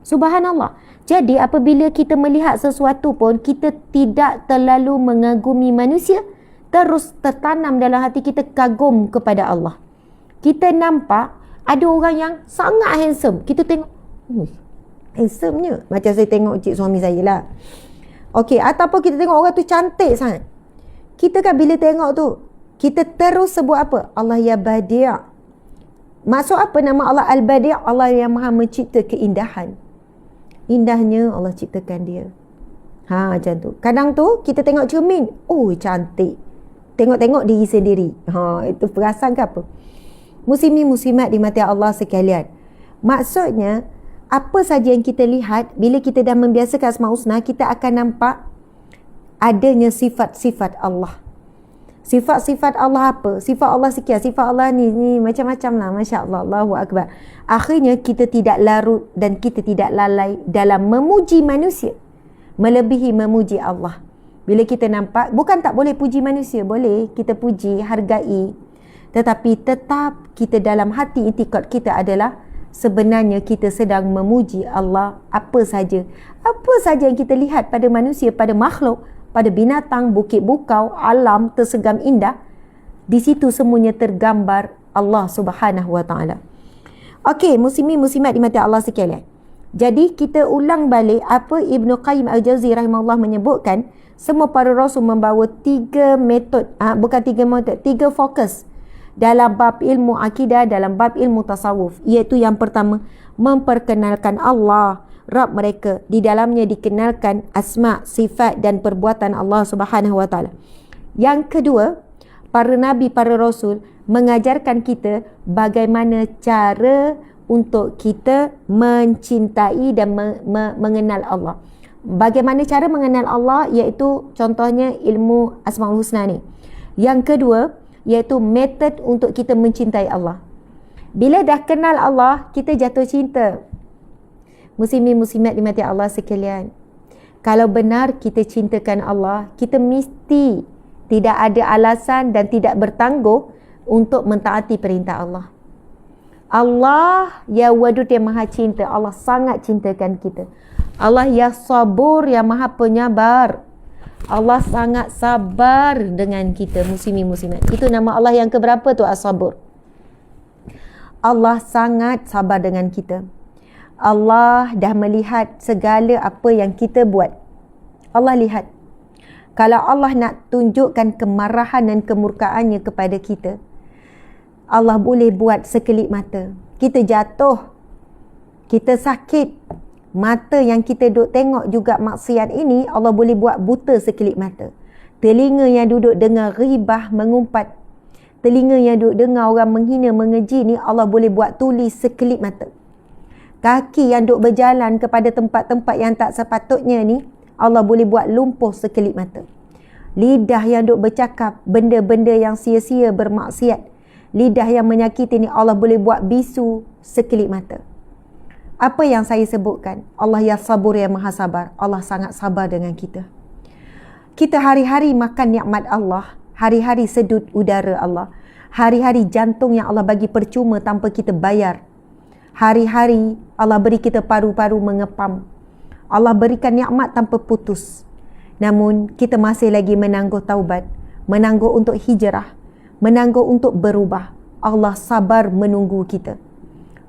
Subhanallah. Jadi apabila kita melihat sesuatu pun, kita tidak terlalu mengagumi manusia, terus tertanam dalam hati kita kagum kepada Allah. Kita nampak ada orang yang sangat handsome, kita tengok, handsome-nya. Macam saya tengok cik suami saya lah. Okey, ataupun kita tengok orang tu cantik sangat. Kita kan bila tengok tu, kita terus sebut apa? Allah Ya Badi'. Maksud apa nama Allah Al-Badi'? Allah yang maha mencipta keindahan. Indahnya Allah ciptakan dia. Macam tu. Kadang tu kita tengok cermin, cantik. Tengok-tengok diri sendiri. Itu perasan ke apa? Muslimin muslimat dimati Allah sekalian. Maksudnya, apa saja yang kita lihat, bila kita dah membiasakan Asmaul Husna, kita akan nampak adanya sifat-sifat Allah. Sifat-sifat Allah apa? Sifat Allah sekian. Sifat Allah ni macam-macam lah. Masya Allah, Allahu Akbar. Akhirnya kita tidak larut dan kita tidak lalai dalam memuji manusia melebihi memuji Allah. Bila kita nampak, bukan tak boleh puji manusia, boleh kita puji, hargai, tetapi tetap kita dalam hati itikad kita adalah sebenarnya kita sedang memuji Allah. Apa saja yang kita lihat pada manusia, pada makhluk, pada binatang, bukit bukau, alam tersegam indah, di situ semuanya tergambar Allah Subhanahu wa taala. Okey, muslimin muslimat dimati Allah sekalian. Jadi kita ulang balik apa Ibnu Qayyim Al-Jauzi rahimahullah menyebutkan, semua para rasul membawa 3 metod, tiga fokus dalam bab ilmu akidah, dalam bab ilmu tasawuf, iaitu yang pertama, memperkenalkan Allah Rabb mereka. Di dalamnya dikenalkan asma, sifat dan perbuatan Allah Subhanahu wa taala. Yang kedua, para nabi, para rasul mengajarkan kita bagaimana cara untuk kita mencintai dan mengenal Allah. Bagaimana cara mengenal Allah, iaitu contohnya ilmu Asmaul Husna ni. Yang kedua, iaitu metod untuk kita mencintai Allah. Bila dah kenal Allah, kita jatuh cinta. Muslimin muslimat dimati Allah sekalian, kalau benar kita cintakan Allah, kita mesti tidak ada alasan dan tidak bertangguh untuk mentaati perintah Allah. Allah ya wadud yang maha cinta. Allah sangat cintakan kita. Allah ya sabur yang maha penyabar. Allah sangat sabar dengan kita, muslimin muslimat. Itu nama Allah yang keberapa tu, As-Sabur. Allah sangat sabar dengan kita. Allah dah melihat segala apa yang kita buat. Allah lihat. Kalau Allah nak tunjukkan kemarahan dan kemurkaannya kepada kita, Allah boleh buat sekelip mata. Kita jatuh, kita sakit, mata yang kita duk tengok juga maksiat ini, Allah boleh buat buta sekelip mata. Telinga yang duduk dengar ghibah, mengumpat, telinga yang duduk dengar orang menghina, mengeji ni, Allah boleh buat tulis sekelip mata. Kaki yang duk berjalan kepada tempat-tempat yang tak sepatutnya ni, Allah boleh buat lumpuh sekelip mata. Lidah yang duk bercakap benda-benda yang sia-sia, bermaksiat, lidah yang menyakiti ni, Allah boleh buat bisu sekelip mata. Apa yang saya sebutkan, Allah ya sabur yang maha sabar. Allah sangat sabar dengan kita. Kita hari-hari makan nikmat Allah, hari-hari sedut udara Allah, hari-hari jantung yang Allah bagi percuma tanpa kita bayar. Hari-hari Allah beri kita paru-paru mengepam. Allah berikan nikmat tanpa putus. Namun kita masih lagi menangguh taubat, menangguh untuk hijrah, menangguh untuk berubah. Allah sabar menunggu kita.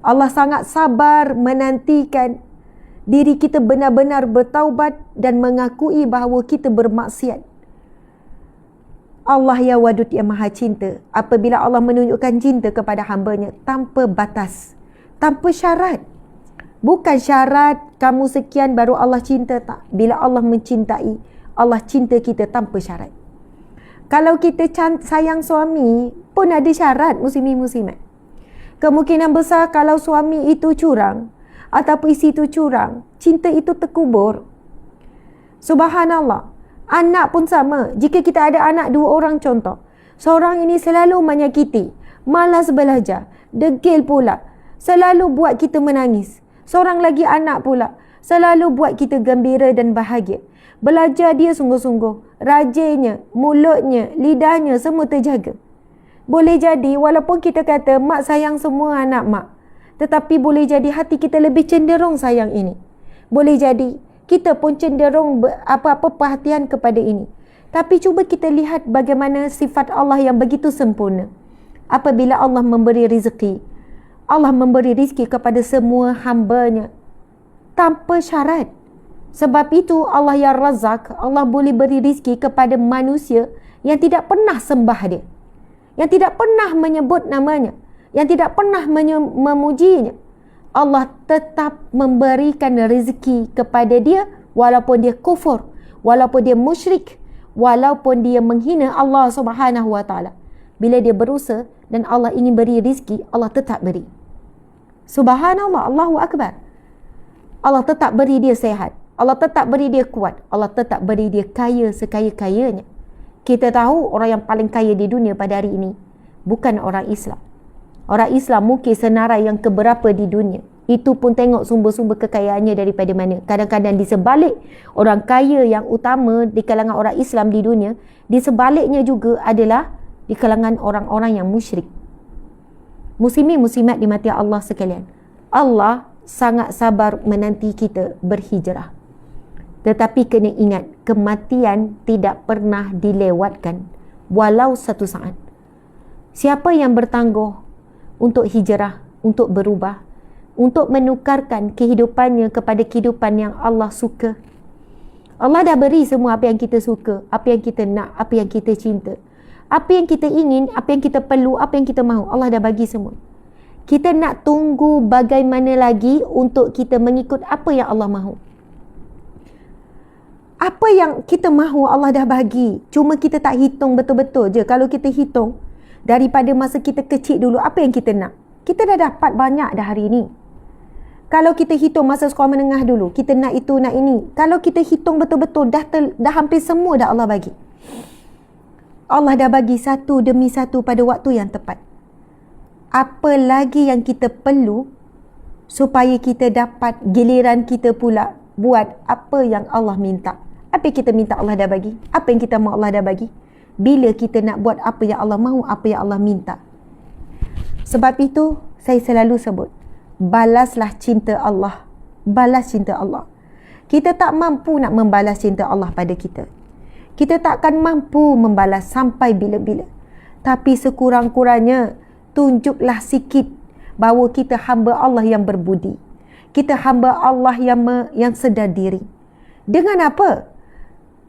Allah sangat sabar menantikan diri kita benar-benar bertaubat dan mengakui bahawa kita bermaksiat. Allah ya wadud yang maha cinta. Apabila Allah menunjukkan cinta kepada hamba-Nya tanpa batas, tanpa syarat. Bukan syarat kamu sekian baru Allah cinta, tak. Bila Allah mencintai, Allah cinta kita tanpa syarat. Kalau kita sayang suami pun ada syarat, muslimin muslimat. Kemungkinan besar kalau suami itu curang ataupun isteri itu curang, cinta itu terkubur. Subhanallah. Anak pun sama. Jika kita ada anak 2 orang contoh, seorang ini selalu menyakiti, malas belajar, degil pula, selalu buat kita menangis. Seorang lagi anak pula selalu buat kita gembira dan bahagia. Belajar dia sungguh-sungguh, rajinnya, mulutnya, lidahnya semua terjaga. Boleh jadi walaupun kita kata mak sayang semua anak mak, tetapi boleh jadi hati kita lebih cenderung sayang ini. Boleh jadi kita pun cenderung apa-apa perhatian kepada ini. Tapi cuba kita lihat bagaimana sifat Allah yang begitu sempurna. Apabila Allah memberi rezeki, Allah memberi rezeki kepada semua hamba-Nya tanpa syarat. Sebab itu Allah yang Razak, Allah boleh beri rezeki kepada manusia yang tidak pernah sembah dia, yang tidak pernah menyebut namanya, yang tidak pernah memujinya. Allah tetap memberikan rezeki kepada dia walaupun dia kufur, walaupun dia musyrik, walaupun dia menghina Allah Subhanahu wa taala. Bila dia berusaha dan Allah ingin beri rezeki, Allah tetap beri. Subhanallah, Allahu Akbar. Allah tetap beri dia sehat, Allah tetap beri dia kuat, Allah tetap beri dia kaya sekaya-kayanya. Kita tahu orang yang paling kaya di dunia pada hari ini bukan orang Islam. Orang Islam mungkin senarai yang keberapa di dunia. Itu pun tengok sumber-sumber kekayaannya daripada mana. Kadang-kadang di sebalik orang kaya yang utama di kalangan orang Islam di dunia, di sebaliknya juga adalah di kalangan orang-orang yang musyrik. Muslimin muslimat dimati Allah sekalian, Allah sangat sabar menanti kita berhijrah. Tetapi kena ingat, kematian tidak pernah dilewatkan walau satu saat. Siapa yang bertangguh untuk hijrah, untuk berubah, untuk menukarkan kehidupannya kepada kehidupan yang Allah suka. Allah dah beri semua apa yang kita suka, apa yang kita nak, apa yang kita cinta, apa yang kita ingin, apa yang kita perlu, apa yang kita mahu. Allah dah bagi semua. Kita nak tunggu bagaimana lagi untuk kita mengikut apa yang Allah mahu. Apa yang kita mahu Allah dah bagi. Cuma kita tak hitung betul-betul je. Kalau kita hitung daripada masa kita kecil dulu, apa yang kita nak, kita dah dapat banyak dah hari ini. Kalau kita hitung masa sekolah menengah dulu, kita nak itu, nak ini. Kalau kita hitung betul-betul, dah hampir semua dah Allah bagi. Allah dah bagi satu demi satu pada waktu yang tepat. Apa lagi yang kita perlu supaya kita dapat giliran kita pula buat apa yang Allah minta. Apa yang kita minta Allah dah bagi. Apa yang kita mahu Allah dah bagi. Bila kita nak buat apa yang Allah mahu, apa yang Allah minta. Sebab itu saya selalu sebut, balaslah cinta Allah. Balas cinta Allah. Kita tak mampu nak membalas cinta Allah pada kita. Kita takkan mampu membalas sampai bila-bila. Tapi sekurang-kurangnya, tunjuklah sikit bahawa kita hamba Allah yang berbudi. Kita hamba Allah yang sedar diri. Dengan apa?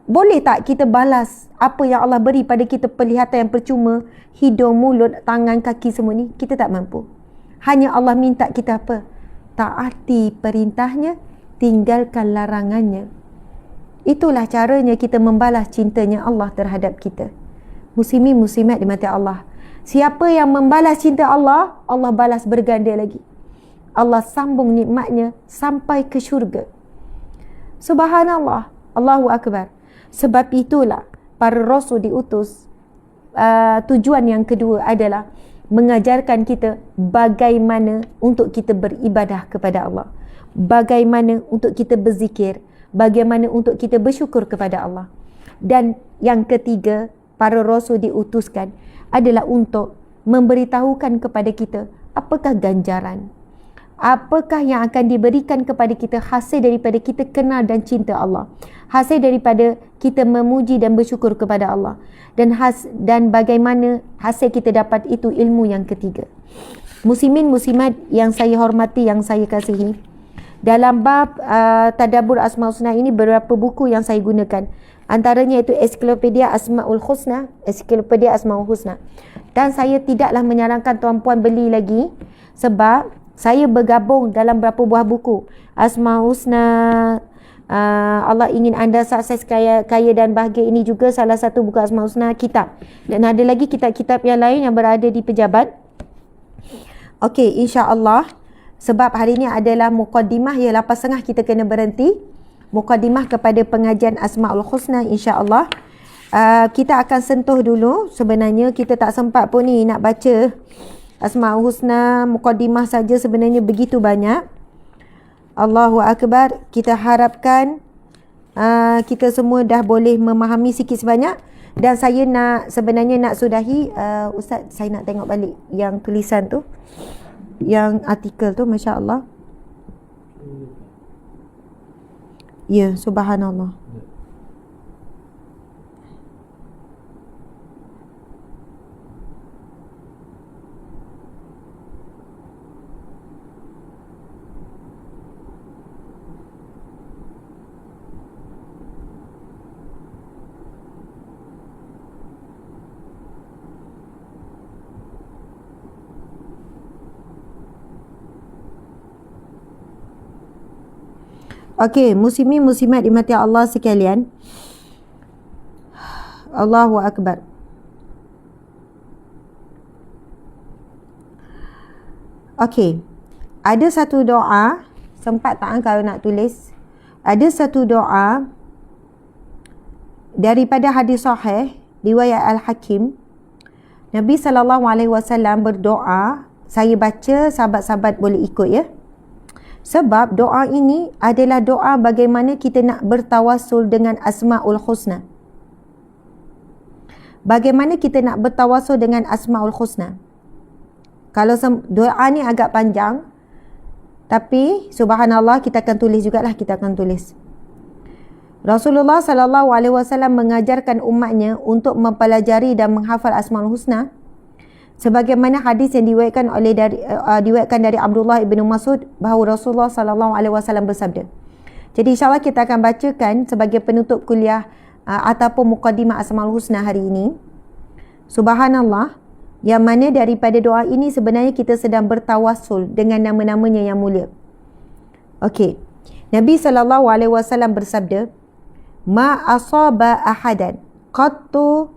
Boleh tak kita balas apa yang Allah beri pada kita, penglihatan yang percuma, hidung, mulut, tangan, kaki semua ni? Kita tak mampu. Hanya Allah minta kita apa? Taati perintahnya, tinggalkan larangannya. Itulah caranya kita membalas cintanya Allah terhadap kita. Muslimin muslimat dimati Allah. Siapa yang membalas cinta Allah, Allah balas berganda lagi. Allah sambung nikmatnya sampai ke syurga. Subhanallah. Allahu Akbar. Sebab itulah para rasul diutus. Tujuan yang kedua adalah mengajarkan kita bagaimana untuk kita beribadah kepada Allah. Bagaimana untuk kita berzikir. Bagaimana untuk kita bersyukur kepada Allah. Dan yang ketiga, para rasul diutuskan adalah untuk memberitahukan kepada kita apakah ganjaran, apakah yang akan diberikan kepada kita hasil daripada kita kenal dan cinta Allah, hasil daripada kita memuji dan bersyukur kepada Allah, dan bagaimana hasil kita dapat itu ilmu yang ketiga. Muslimin muslimat yang saya hormati, yang saya kasihi, dalam bab tadabbur Asmaul Husna ini beberapa buku yang saya gunakan. Antaranya itu Ensiklopedia Asmaul Husna, Ensiklopedia Asmaul Husna. Dan saya tidaklah menyarankan tuan-puan beli lagi sebab saya bergabung dalam berapa buah buku. Asmaul Husna, Allah ingin anda sukses, kaya dan bahagia, ini juga salah satu buku Asmaul Husna, kitab. Dan ada lagi kitab-kitab yang lain yang berada di pejabat. Okey, insya-Allah. Sebab hari ini adalah muqaddimah, ya 8.30 kita kena berhenti. Muqaddimah kepada pengajian Asmaul Husna, insya-Allah. Kita akan sentuh dulu. Sebenarnya kita tak sempat pun ni nak baca Asmaul Husna, muqaddimah saja sebenarnya begitu banyak. Allahu Akbar. Kita harapkan kita semua dah boleh memahami sikit sebanyak. Dan saya sebenarnya nak sudahi. Ustaz, saya nak tengok balik yang tulisan tu, yang artikel tu, Masya Allah. Ya, subhanallah. Okey, muslimin muslimat dimati Allah sekalian. Allahu Akbar. Okey. Ada satu doa, sempat tak kalau nak tulis? Ada satu doa daripada hadis sahih riwayat Al-Hakim. Nabi SAW berdoa, saya baca, sahabat-sahabat boleh ikut ya. Sebab doa ini adalah doa bagaimana kita nak bertawasul dengan Asmaul Husna. Bagaimana kita nak bertawasul dengan Asmaul Husna. Kalau doa ni agak panjang, tapi subhanallah kita akan tulis jugalah, kita akan tulis. Rasulullah SAW mengajarkan umatnya untuk mempelajari dan menghafal Asmaul Husna. Sebagaimana hadis yang diriwayatkan dari Abdullah ibn Mas'ud bahawa Rasulullah SAW bersabda. Jadi insyaAllah kita akan bacakan sebagai penutup kuliah ataupun muqaddimah Asmaul Husna hari ini. Subhanallah, yang mana daripada doa ini sebenarnya kita sedang bertawassul dengan nama-namanya yang mulia. Okey. Nabi SAW bersabda, "Ma asaba ahadan qattu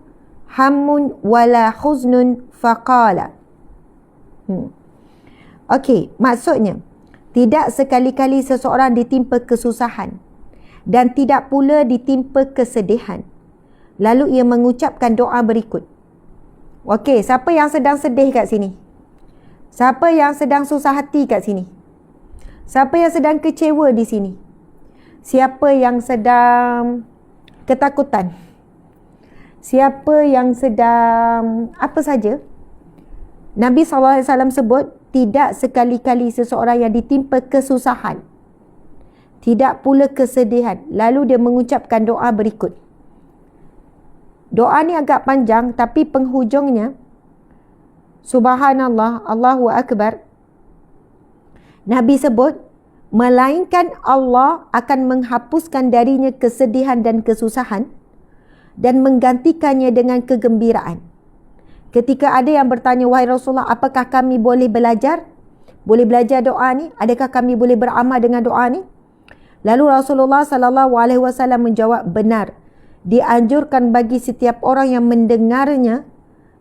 hammun wala huznun faqala." Okey, maksudnya tidak sekali-kali seseorang ditimpa kesusahan dan tidak pula ditimpa kesedihan, lalu ia mengucapkan doa berikut. Okey, siapa yang sedang sedih kat sini? Siapa yang sedang susah hati kat sini? Siapa yang sedang kecewa di sini? Siapa yang sedang ketakutan? Siapa yang sedang apa saja? Nabi SAW sebut, tidak sekali-kali seseorang yang ditimpa kesusahan, tidak pula kesedihan, lalu dia mengucapkan doa berikut. Doa ni agak panjang, tapi penghujungnya Subhanallah, Allahu Akbar. Nabi sebut, melainkan Allah akan menghapuskan darinya kesedihan dan kesusahan dan menggantikannya dengan kegembiraan. Ketika ada yang bertanya, wahai Rasulullah, apakah kami boleh belajar? Boleh belajar doa ni? Adakah kami boleh beramal dengan doa ni? Lalu Rasulullah SAW menjawab, benar. Dianjurkan bagi setiap orang yang mendengarnya,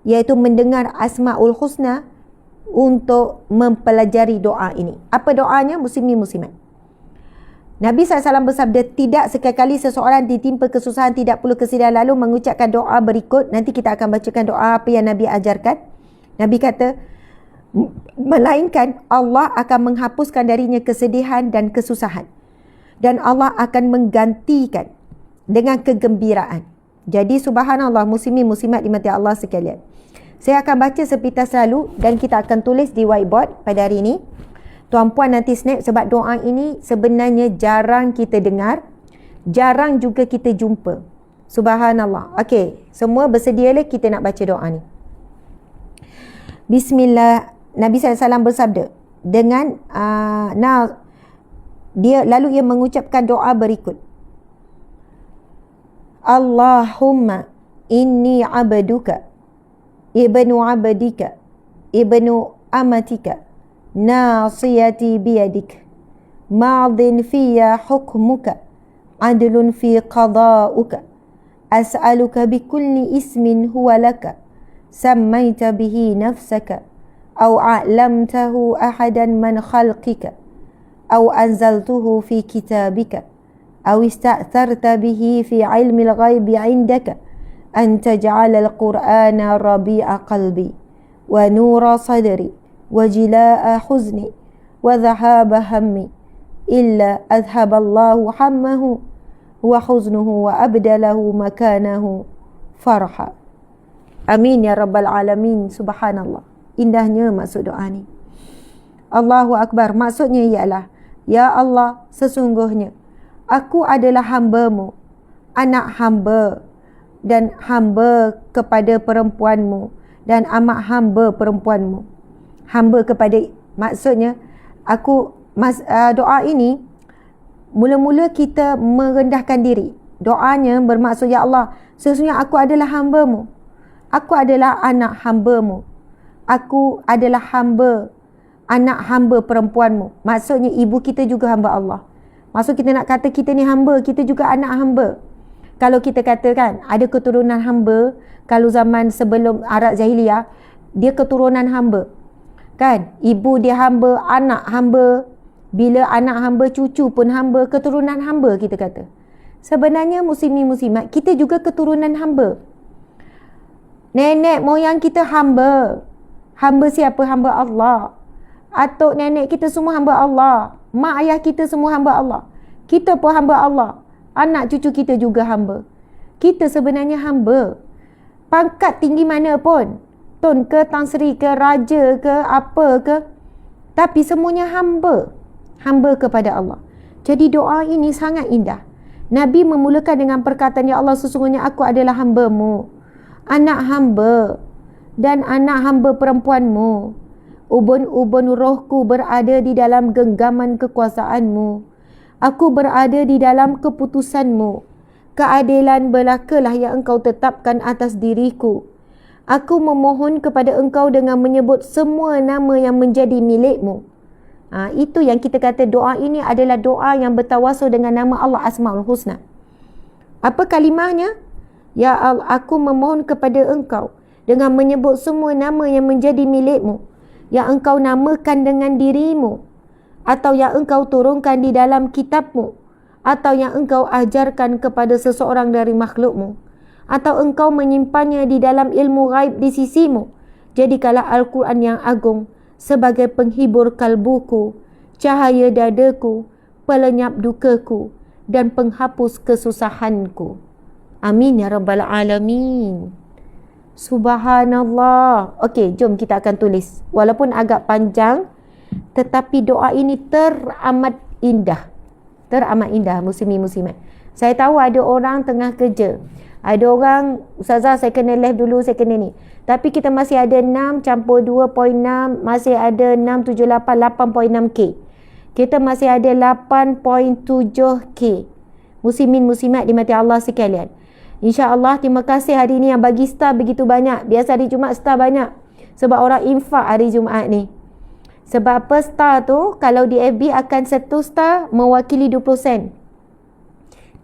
iaitu mendengar Asmaul Husna, untuk mempelajari doa ini. Apa doanya? Muslimin muslimat. Nabi SAW bersabda, tidak sekali seseorang ditimpa kesusahan, tidak perlu kesedihan, lalu mengucapkan doa berikut. Nanti kita akan bacakan doa apa yang Nabi ajarkan. Nabi kata, melainkan Allah akan menghapuskan darinya kesedihan dan kesusahan, dan Allah akan menggantikan dengan kegembiraan. Jadi subhanallah, muslimin muslimat dimati Allah sekalian. Saya akan baca sepintas lalu dan kita akan tulis di whiteboard pada hari ini. Tuan-puan nanti snap, sebab doa ini sebenarnya jarang kita dengar, jarang juga kita jumpa. Subhanallah. Okey, semua bersedialah, kita nak baca doa ni. Bismillah. Nabi SAW bersabda dengan lalu ia mengucapkan doa berikut. Allahumma inni abduka ibnu abdika ibnu amatika nasiyati biyadik ma'adhin fiyya hukmuka adlun fi qada'uka as'aluka bikulli ismin huwa laka sammaita bihi nafsaka aw a'lamtahu ahadan man khalqika aw anzaltuhu fi kitabika aw ista'tharta bihi fi ilmi al-ghaibi 'indaka an taj'ala al-Qur'ana rabi'a qalbi wa nura sadri وجلاء حزني وذهاب همي إلا أذهب الله همه وحزنه وأبدله مكانه فرحا. Amin ya Rabbal Alamin. Subhanallah. Indahnya maksud doa ni. Allahu Akbar. Maksudnya ialah, ya Allah, sesungguhnya aku adalah hamba-Mu, anak hamba, dan hamba kepada perempuan-Mu, dan amat hamba perempuan-Mu. Hamba kepada, maksudnya doa ini mula-mula kita merendahkan diri. Doanya bermaksud, ya Allah, sesungguhnya aku adalah hamba-Mu, aku adalah anak hamba-Mu, aku adalah hamba, anak hamba perempuan-Mu. Maksudnya ibu kita juga hamba Allah. Maksud kita nak kata kita ni hamba, kita juga anak hamba. Kalau kita katakan ada keturunan hamba, kalau zaman sebelum Arab Jahiliyah, dia keturunan hamba kan, ibu dia hamba, anak hamba, bila anak hamba, cucu pun hamba, keturunan hamba kita kata. Sebenarnya muslimin muslimat, kita juga keturunan hamba. Nenek moyang kita hamba. Hamba siapa? Hamba Allah. Atuk nenek kita semua hamba Allah. Mak ayah kita semua hamba Allah. Kita pun hamba Allah. Anak cucu kita juga hamba. Kita sebenarnya hamba. Pangkat tinggi mana pun, Tun ke, Tan Sri ke, Raja ke, apa ke, tapi semuanya hamba. Hamba kepada Allah. Jadi doa ini sangat indah. Nabi memulakan dengan perkataan, ya Allah, sesungguhnya aku adalah hamba-Mu, anak hamba, dan anak hamba perempuan-Mu. Ubun-ubun rohku berada di dalam genggaman kekuasaan-Mu. Aku berada di dalam keputusan-Mu. Keadilan belakalah yang Engkau tetapkan atas diriku. Aku memohon kepada Engkau dengan menyebut semua nama yang menjadi milik-Mu. Itu yang kita kata doa ini adalah doa yang bertawasul dengan nama Allah Asmaul Husna. Apa kalimahnya? Ya Allah, aku memohon kepada Engkau dengan menyebut semua nama yang menjadi milik-Mu, yang Engkau namakan dengan diri-Mu, atau yang Engkau turunkan di dalam kitab-Mu, atau yang Engkau ajarkan kepada seseorang dari makhluk-Mu, atau Engkau menyimpannya di dalam ilmu ghaib di sisi-Mu. Jadikanlah Al-Quran yang agung sebagai penghibur kalbuku, cahaya dadaku, pelenyap dukaku, dan penghapus kesusahanku. Amin ya Rabbal Alamin. Subhanallah. Okey, jom kita akan tulis. Walaupun agak panjang, tetapi doa ini teramat indah. Teramat indah, muslimin-muslimat. Saya tahu ada orang tengah kerja. Ada orang, Ustazah saya kena live dulu, saya kena ni. Tapi kita masih ada 6 campur 2.6, masih ada 678, 8.6K. Kita masih ada 8.7K. Muslimin-muslimat dimati Allah sekalian. InsyaAllah, terima kasih hari ni yang bagi star begitu banyak. Biasa hari Jumaat star banyak. Sebab orang infak hari Jumaat ni. Sebab apa star tu, kalau di FB akan 1 star mewakili 20 sen.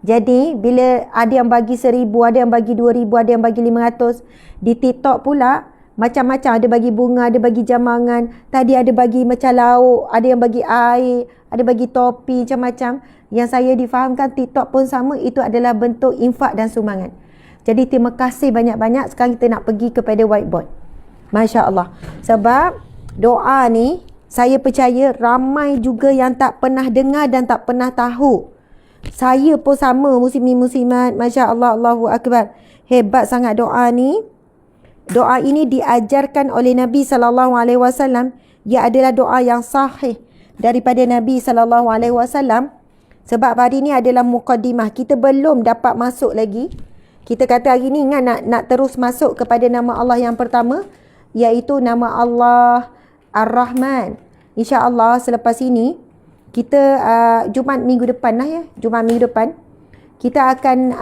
Jadi, bila ada yang bagi 1,000, ada yang bagi 2,000, ada yang bagi 500. Di TikTok pula, macam-macam. Ada bagi bunga, ada bagi jamangan. Tadi ada bagi macam lauk, ada yang bagi air, ada bagi topi, macam-macam. Yang saya difahamkan TikTok pun sama, itu adalah bentuk infak dan sumbangan. Jadi, terima kasih banyak-banyak. Sekarang kita nak pergi kepada whiteboard. Masya Allah. Sebab doa ni, saya percaya ramai juga yang tak pernah dengar dan tak pernah tahu. Saya pun sama, muslimin-muslimat. Masya Allah, Allahu Akbar. Hebat sangat doa ni. Doa ini diajarkan oleh Nabi SAW. Ia adalah doa yang sahih daripada Nabi SAW. Sebab hari ini adalah muqaddimah. Kita belum dapat masuk lagi. Kita kata hari ini ingat nak terus masuk kepada nama Allah yang pertama, iaitu nama Allah Ar-Rahman. InsyaAllah selepas ini, kita Jumaat minggu depan lah ya. Jumaat minggu depan, kita akan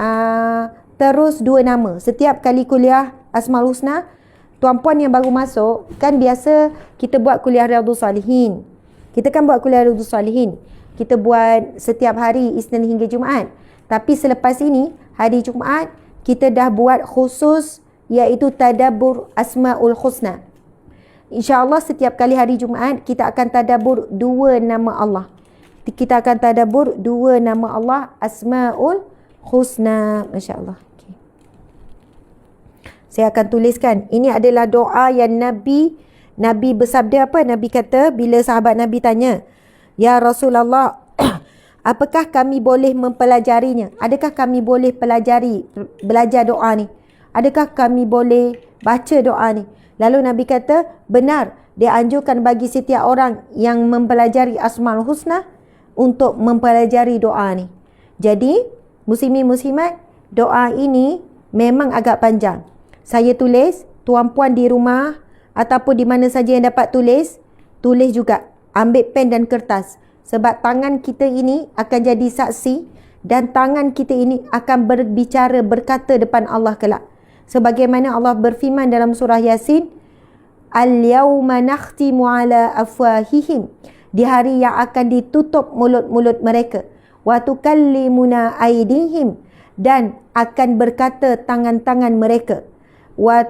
terus 2 nama. Setiap kali kuliah Asmaul Husna, tuan-puan yang baru masuk, kan biasa kita buat kuliah Riyadhus Salihin. Kita kan buat kuliah Riyadhus Salihin. Kita buat setiap hari Isnin hingga Jumaat. Tapi selepas ini, hari Jumaat, kita dah buat khusus, iaitu Tadabbur Asmaul Husna. InsyaAllah setiap kali hari Jumaat, kita akan tadabbur 2 nama Allah. Kita akan tadabbur 2 nama Allah, Asmaul Husna. Masya Allah. Okay. Saya akan tuliskan. Ini adalah doa yang Nabi bersabda apa? Nabi kata, bila sahabat Nabi tanya, Ya Rasulullah, apakah kami boleh mempelajarinya? Adakah kami boleh belajar doa ni? Adakah kami boleh baca doa ni? Lalu Nabi kata, benar, dia anjurkan bagi setiap orang yang mempelajari Asmaul Husna untuk mempelajari doa ni. Jadi, muslimin-muslimat, doa ini memang agak panjang. Saya tulis, tuan-puan di rumah ataupun di mana saja yang dapat tulis juga. Ambil pen dan kertas. Sebab tangan kita ini akan jadi saksi dan tangan kita ini akan berbicara, berkata depan Allah kelak. Sebagaimana Allah berfirman dalam surah Yasin, Al-yawma nakhtimu ala afwahihim. Di hari yang akan ditutup mulut-mulut mereka. Wa tukallimuna aydihim. Dan akan berkata tangan-tangan mereka. Wa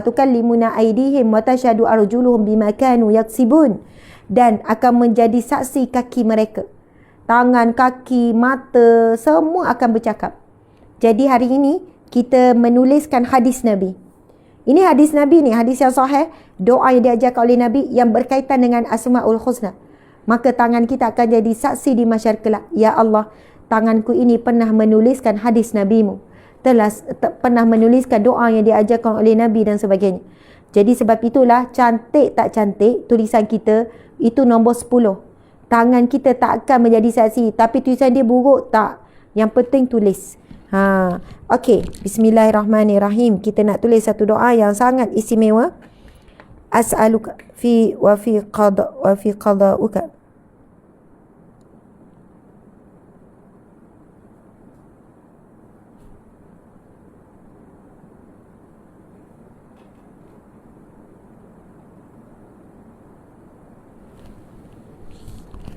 tukallimuna aydihim wa tashhadu arjuluhum bima kanu yaksibun. Dan akan menjadi saksi kaki mereka. Tangan, kaki, mata, semua akan bercakap. Jadi hari ini, kita menuliskan hadis Nabi. Ini hadis Nabi ni, hadis yang sahih, doa yang diajarkan oleh Nabi yang berkaitan dengan Asmaul Husna. Maka tangan kita akan jadi saksi di masyarakat kelak. Ya Allah, tanganku ini pernah menuliskan hadis Nabi-Mu. Pernah menuliskan doa yang diajarkan oleh Nabi dan sebagainya. Jadi sebab itulah, cantik tak cantik, tulisan kita itu nombor 10. Tangan kita tak akan menjadi saksi, tapi tulisan dia buruk tak. Yang penting tulis. Okey, bismillahirrahmanirrahim. Kita nak tulis satu doa yang sangat istimewa. As'aluka fi qada'uka.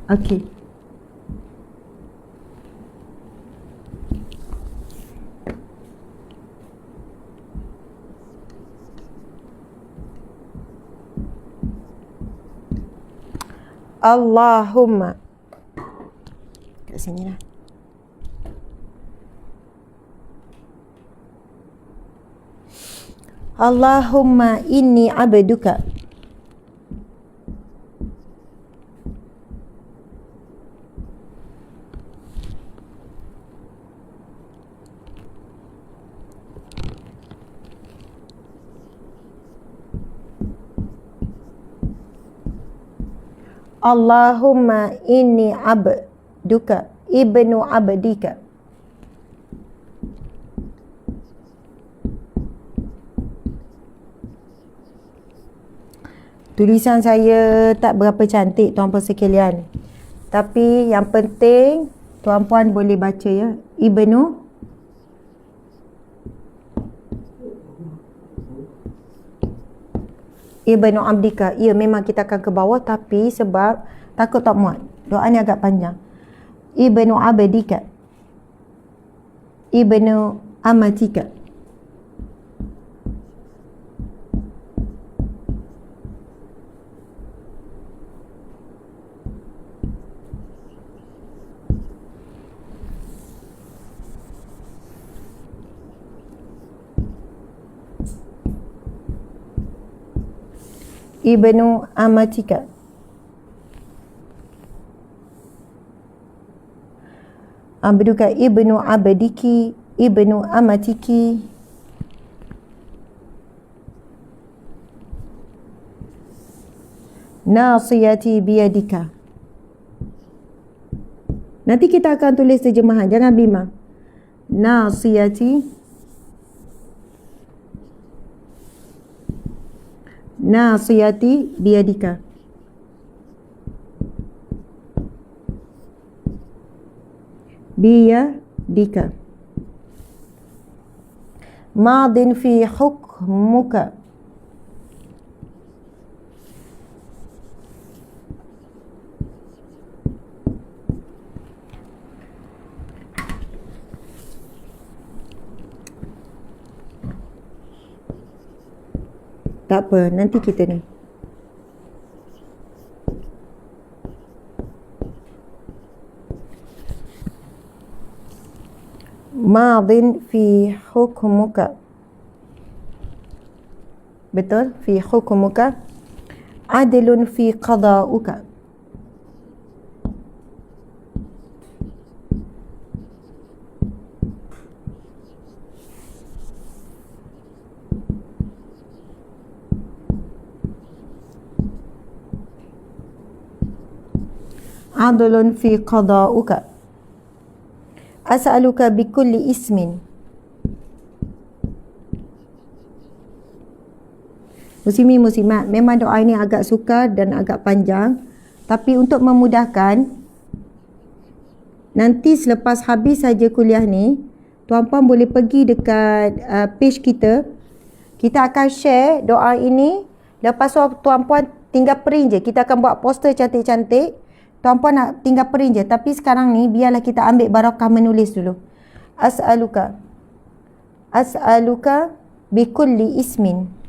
Okey. Allahumma. Kat sini lah. Allahumma inni abduka. Allahumma inni abduka ibnu abdika. Tulisan saya tak berapa cantik tuan-puan sekalian, tapi yang penting tuan-puan boleh baca ya. Ibnu abdika. Ya, memang kita akan ke bawah, tapi sebab takut tak muat, doa ni agak panjang. Ibnu abdika ibnu amatika. Ibnu amatika. Abduka ibnu abdiki ibnu amatiki. Nasiyati biyadika. Nanti kita akan tulis terjemahan, jangan bimbang. Nasiyati biyadika. Biyadika. Madin fi hukmuka. Tak apa, nanti kita ni. Madin fi hukmuka. Betul? Fi hukmuka. Adlun fi qada'uka. Adlun fi qada'uka. As'aluka bikulli ismin. Muslimin muslimat, memang doa ini agak sukar dan agak panjang, tapi untuk memudahkan, nanti selepas habis saja kuliah ni, tuan-puan boleh pergi dekat page kita. Kita akan share doa ini. Lepas tu tuan-puan tinggal print je. Kita akan buat poster cantik-cantik. Tuan-puan nak tinggal print je. Tapi sekarang ni biarlah kita ambil barakah menulis dulu. As'aluka bikulli ismin.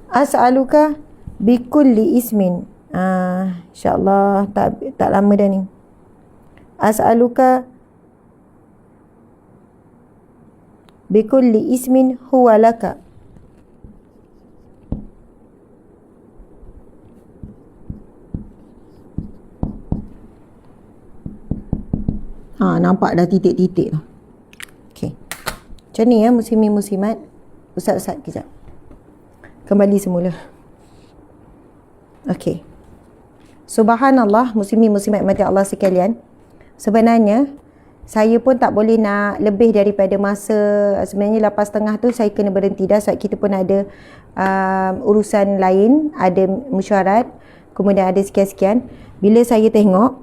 As'aluka bikulli ismin. InsyaAllah tak lama dah ni. As'aluka bikulli ismin huwa laka. Nampak dah titik-titik tu. Okey. Macam ni ya muslimin muslimat. Ustaz kejap. Kembali semula. Okey. Subhanallah, muslimin muslimat mati Allah sekalian. Sebenarnya saya pun tak boleh nak lebih daripada masa. Sebenarnya 8.30 tu saya kena berhenti dah sebab kita pun ada urusan lain, ada mesyuarat, kemudian ada sekian-sekian. Bila saya tengok,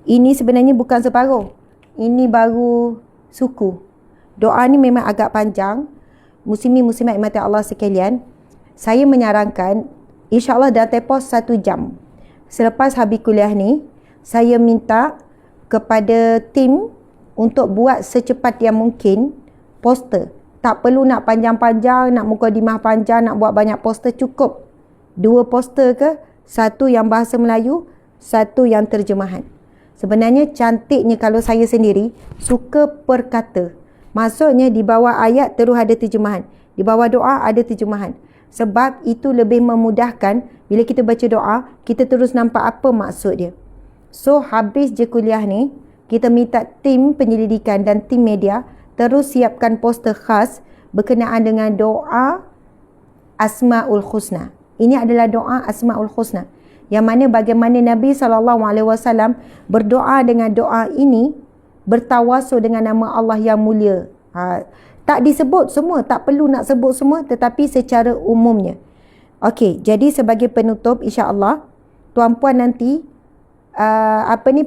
ini sebenarnya bukan separuh. Ini baru suku. Doa ni memang agak panjang. Muslimin muslimat mati Allah sekalian. Saya menyarankan insyaAllah dah tepos 1 jam. Selepas habis kuliah ni, saya minta kepada tim untuk buat secepat yang mungkin poster. Tak perlu nak panjang-panjang, nak mukadimah panjang, nak buat banyak poster. Cukup 2 poster ke, 1 yang bahasa Melayu, 1 yang terjemahan. Sebenarnya cantiknya kalau saya sendiri suka per kata. Maksudnya di bawah ayat terus ada terjemahan. Di bawah doa ada terjemahan. Sebab itu lebih memudahkan bila kita baca doa, kita terus nampak apa maksud dia. So, habis je kuliah ni, kita minta tim penyelidikan dan tim media terus siapkan poster khas berkenaan dengan doa Asmaul Husna. Ini adalah doa Asmaul Husna. Yang mana bagaimana Nabi SAW berdoa dengan doa ini, bertawasul dengan nama Allah yang mulia. Tak disebut semua, tak perlu nak sebut semua, tetapi secara umumnya. Okey, jadi sebagai penutup, insya-Allah tuan-puan nanti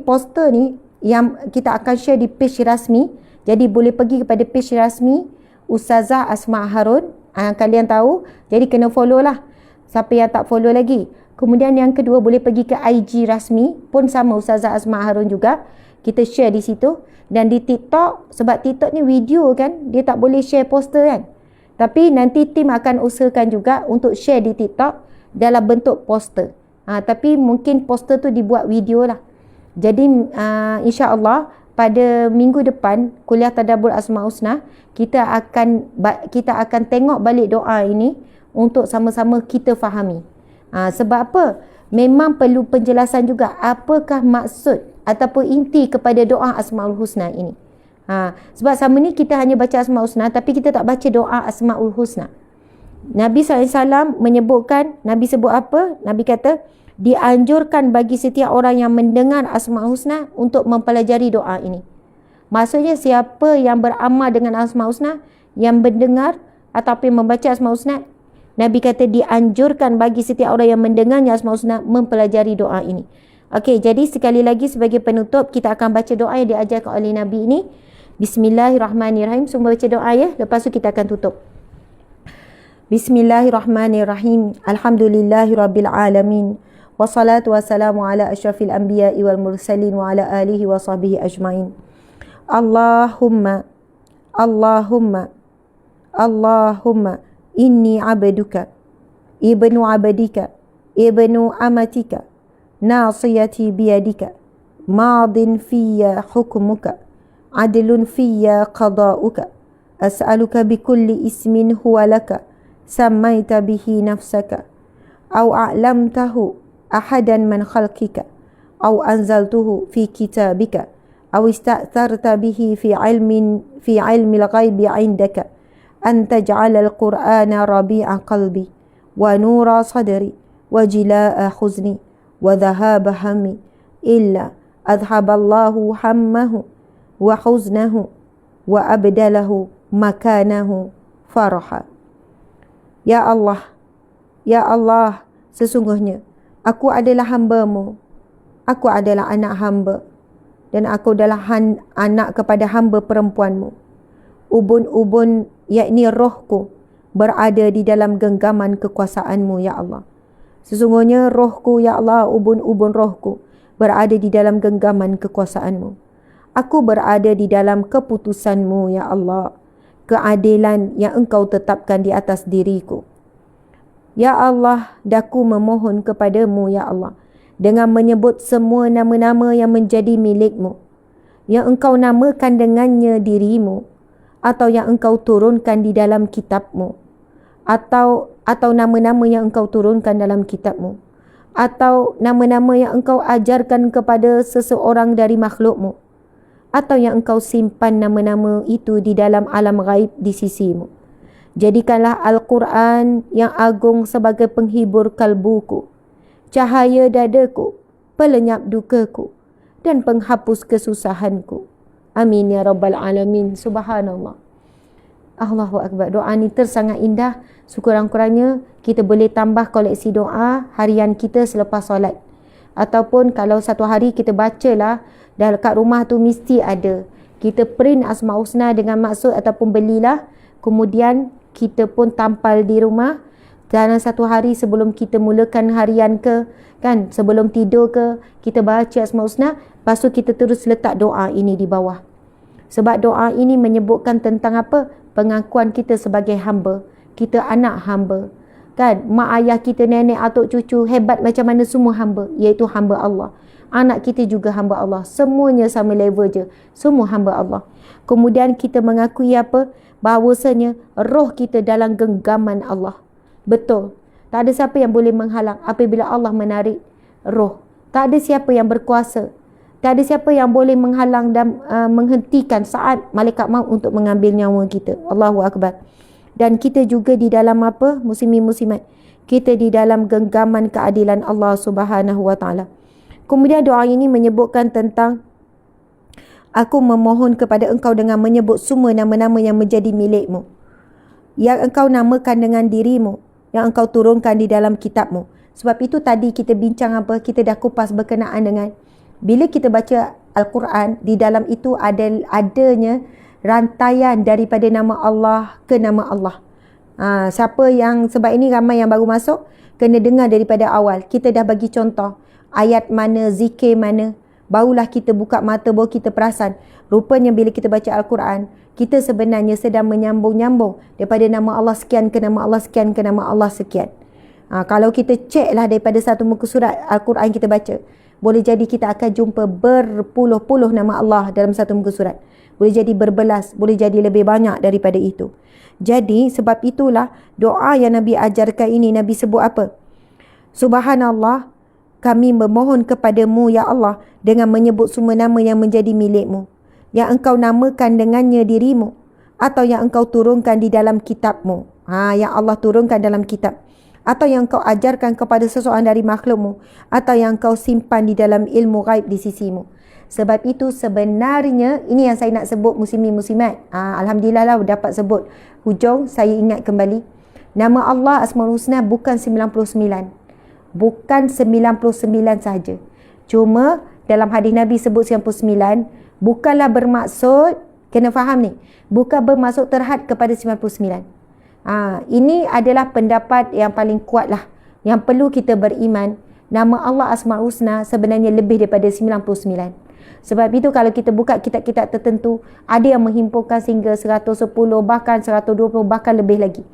poster ni yang kita akan share di page rasmi. Jadi boleh pergi kepada page rasmi Ustazah Asma Harun. Kalian tahu, jadi kena follow lah. Siapa yang tak follow lagi. Kemudian yang kedua, boleh pergi ke IG rasmi pun sama, Ustazah Asma Harun juga. Kita share di situ. Dan di TikTok, sebab TikTok ni video kan, dia tak boleh share poster kan. Tapi nanti tim akan usahakan juga untuk share di TikTok dalam bentuk poster. Tapi mungkin poster tu dibuat video lah. Jadi insya-Allah pada minggu depan kuliah tadabbur Asmaul Husna, kita akan tengok balik doa ini untuk sama-sama kita fahami. Sebab apa? Memang perlu penjelasan juga apakah maksud ataupun inti kepada doa Asmaul Husna ini. Sebab sama ni kita hanya baca Asmaul Husna tapi kita tak baca doa Asmaul Husna. Nabi SAW menyebutkan, Nabi sebut apa? Nabi kata, dianjurkan bagi setiap orang yang mendengar Asmaul Husna untuk mempelajari doa ini. Maksudnya siapa yang beramal dengan Asmaul Husna, yang mendengar ataupun membaca Asmaul Husna, Nabi kata dianjurkan bagi setiap orang yang mendengarnya Asmaul Husna mempelajari doa ini. Okey, jadi sekali lagi sebagai penutup, kita akan baca doa yang diajarkan oleh Nabi ini. Bismillahirrahmanirrahim. Semua baca doa ya, lepas tu kita akan tutup. Bismillahirrahmanirrahim. Alhamdulillahirabbil alamin. Wassalatu wassalamu ala asyrafil anbiya'i wal mursalin wa ala alihi wa sahbihi ajmain. Allahumma inni abduka ibnu abdika ibnu amatika nasiyati biyadika madin fiyya hukmuka adlun fiyya qada'uka as'aluka bikulli ismin huwa laka sammaita bihi nafsaka aw a'lamtahu ahadan man khalqika aw anzaltuhu fi kitabika aw ista'tharta bihi fi ilmi al-ghaibi 'indaka an taj'ala al-Qur'ana rabi'a qalbi wa nura sadri wa jilaa'a huzni wa dhahaba hammi illa adhaballahu hammahu wa huznahu wa abdalahu makanahu faraha. Ya Allah, sesungguhnya aku adalah hamba-Mu. Aku adalah anak hamba dan aku adalah anak kepada hamba perempuan-Mu. Ubun-ubun yakni rohku berada di dalam genggaman kekuasaan-Mu ya Allah. Sesungguhnya rohku ya Allah, ubun-ubun rohku berada di dalam genggaman kekuasaan-Mu. Aku berada di dalam keputusan-Mu ya Allah, keadilan yang Engkau tetapkan di atas diriku. Ya Allah, daku memohon kepadamu ya Allah dengan menyebut semua nama-nama yang menjadi milik-Mu, yang Engkau namakan dengannya dirimu, atau yang Engkau turunkan di dalam kitab-Mu, atau nama-nama yang Engkau turunkan dalam kitab-Mu, atau nama-nama yang Engkau ajarkan kepada seseorang dari makhluk-Mu, atau yang Engkau simpan nama-nama itu di dalam alam ghaib di sisi-Mu. Jadikanlah Al-Quran yang agung sebagai penghibur kalbuku, cahaya dadaku, pelenyap dukaku, dan penghapus kesusahanku. Amin ya rabbal alamin. Subhanallah. Allahu Akbar. Doa ni sangat indah. Sekurang-kurangnya kita boleh tambah koleksi doa harian kita selepas solat. Ataupun kalau satu hari kita bacalah, dah kat rumah tu mesti ada. Kita print Asmaul Husna dengan maksud ataupun belilah. Kemudian kita pun tampal di rumah. Dalam satu hari sebelum kita mulakan harian ke, kan, sebelum tidur ke, kita baca Asmaul Husna. Lepas tu kita terus letak doa ini di bawah. Sebab doa ini menyebutkan tentang apa? Pengakuan kita sebagai hamba. Kita anak hamba. kan, mak ayah kita, nenek, atuk, cucu, hebat macam mana, semua hamba, iaitu hamba Allah. Anak kita juga hamba Allah, semuanya sama level je, semua hamba Allah. Kemudian kita mengakui apa? Bahawasanya roh kita dalam genggaman Allah. Betul, tak ada siapa yang boleh menghalang apabila Allah menarik roh. Tak ada siapa yang berkuasa, tak ada siapa yang boleh menghalang dan menghentikan saat malaikat maut untuk mengambil nyawa kita. Allahu Akbar. Dan kita juga di dalam apa? Muslimin muslimat, kita di dalam genggaman keadilan Allah Subhanahu wa taala. Kemudian doa ini menyebutkan tentang aku memohon kepada engkau dengan menyebut semua nama-nama yang menjadi milikmu, yang engkau namakan dengan dirimu, yang engkau turunkan di dalam kitabmu. Sebab itu tadi kita bincang apa? Kita dah kupas berkenaan dengan bila kita baca Al-Quran, di dalam itu adanya rantaian daripada nama Allah ke nama Allah. Siapa yang, sebab ini ramai yang baru masuk, kena dengar daripada awal. Kita dah bagi contoh ayat mana, zikir mana, barulah kita buka mata, baru kita perasan. Rupanya bila kita baca Al-Quran, kita sebenarnya sedang menyambung-nyambung daripada nama Allah sekian ke nama Allah sekian ke nama Allah sekian. Kalau kita cek lah daripada satu muka surat Al-Quran kita baca, boleh jadi kita akan jumpa berpuluh-puluh nama Allah dalam satu muka surat. Boleh jadi berbelas, boleh jadi lebih banyak daripada itu. Jadi sebab itulah doa yang Nabi ajarkan ini, Nabi sebut apa? Subhanallah, kami memohon kepadamu ya Allah dengan menyebut semua nama yang menjadi milikmu, yang engkau namakan dengannya dirimu, atau yang engkau turunkan di dalam kitabmu. Yang Allah turunkan dalam kitab, atau yang engkau ajarkan kepada seseorang dari makhlukmu, atau yang engkau simpan di dalam ilmu ghaib di sisimu. Sebab itu sebenarnya ini yang saya nak sebut, muslimin muslimat. Alhamdulillah lah dapat sebut hujung. Saya ingat kembali, nama Allah Asmaul Husna bukan 99, bukan 99 sahaja. Cuma dalam hadis Nabi sebut 99, bukanlah bermaksud, kena faham ni, bukan bermaksud terhad kepada 99. Ini adalah pendapat yang paling kuat lah, yang perlu kita beriman. Nama Allah Asmaul Husna sebenarnya lebih daripada 99. Sebab itu kalau kita buka kitab-kitab tertentu, ada yang menghimpunkan sehingga 110, bahkan 120, bahkan lebih lagi.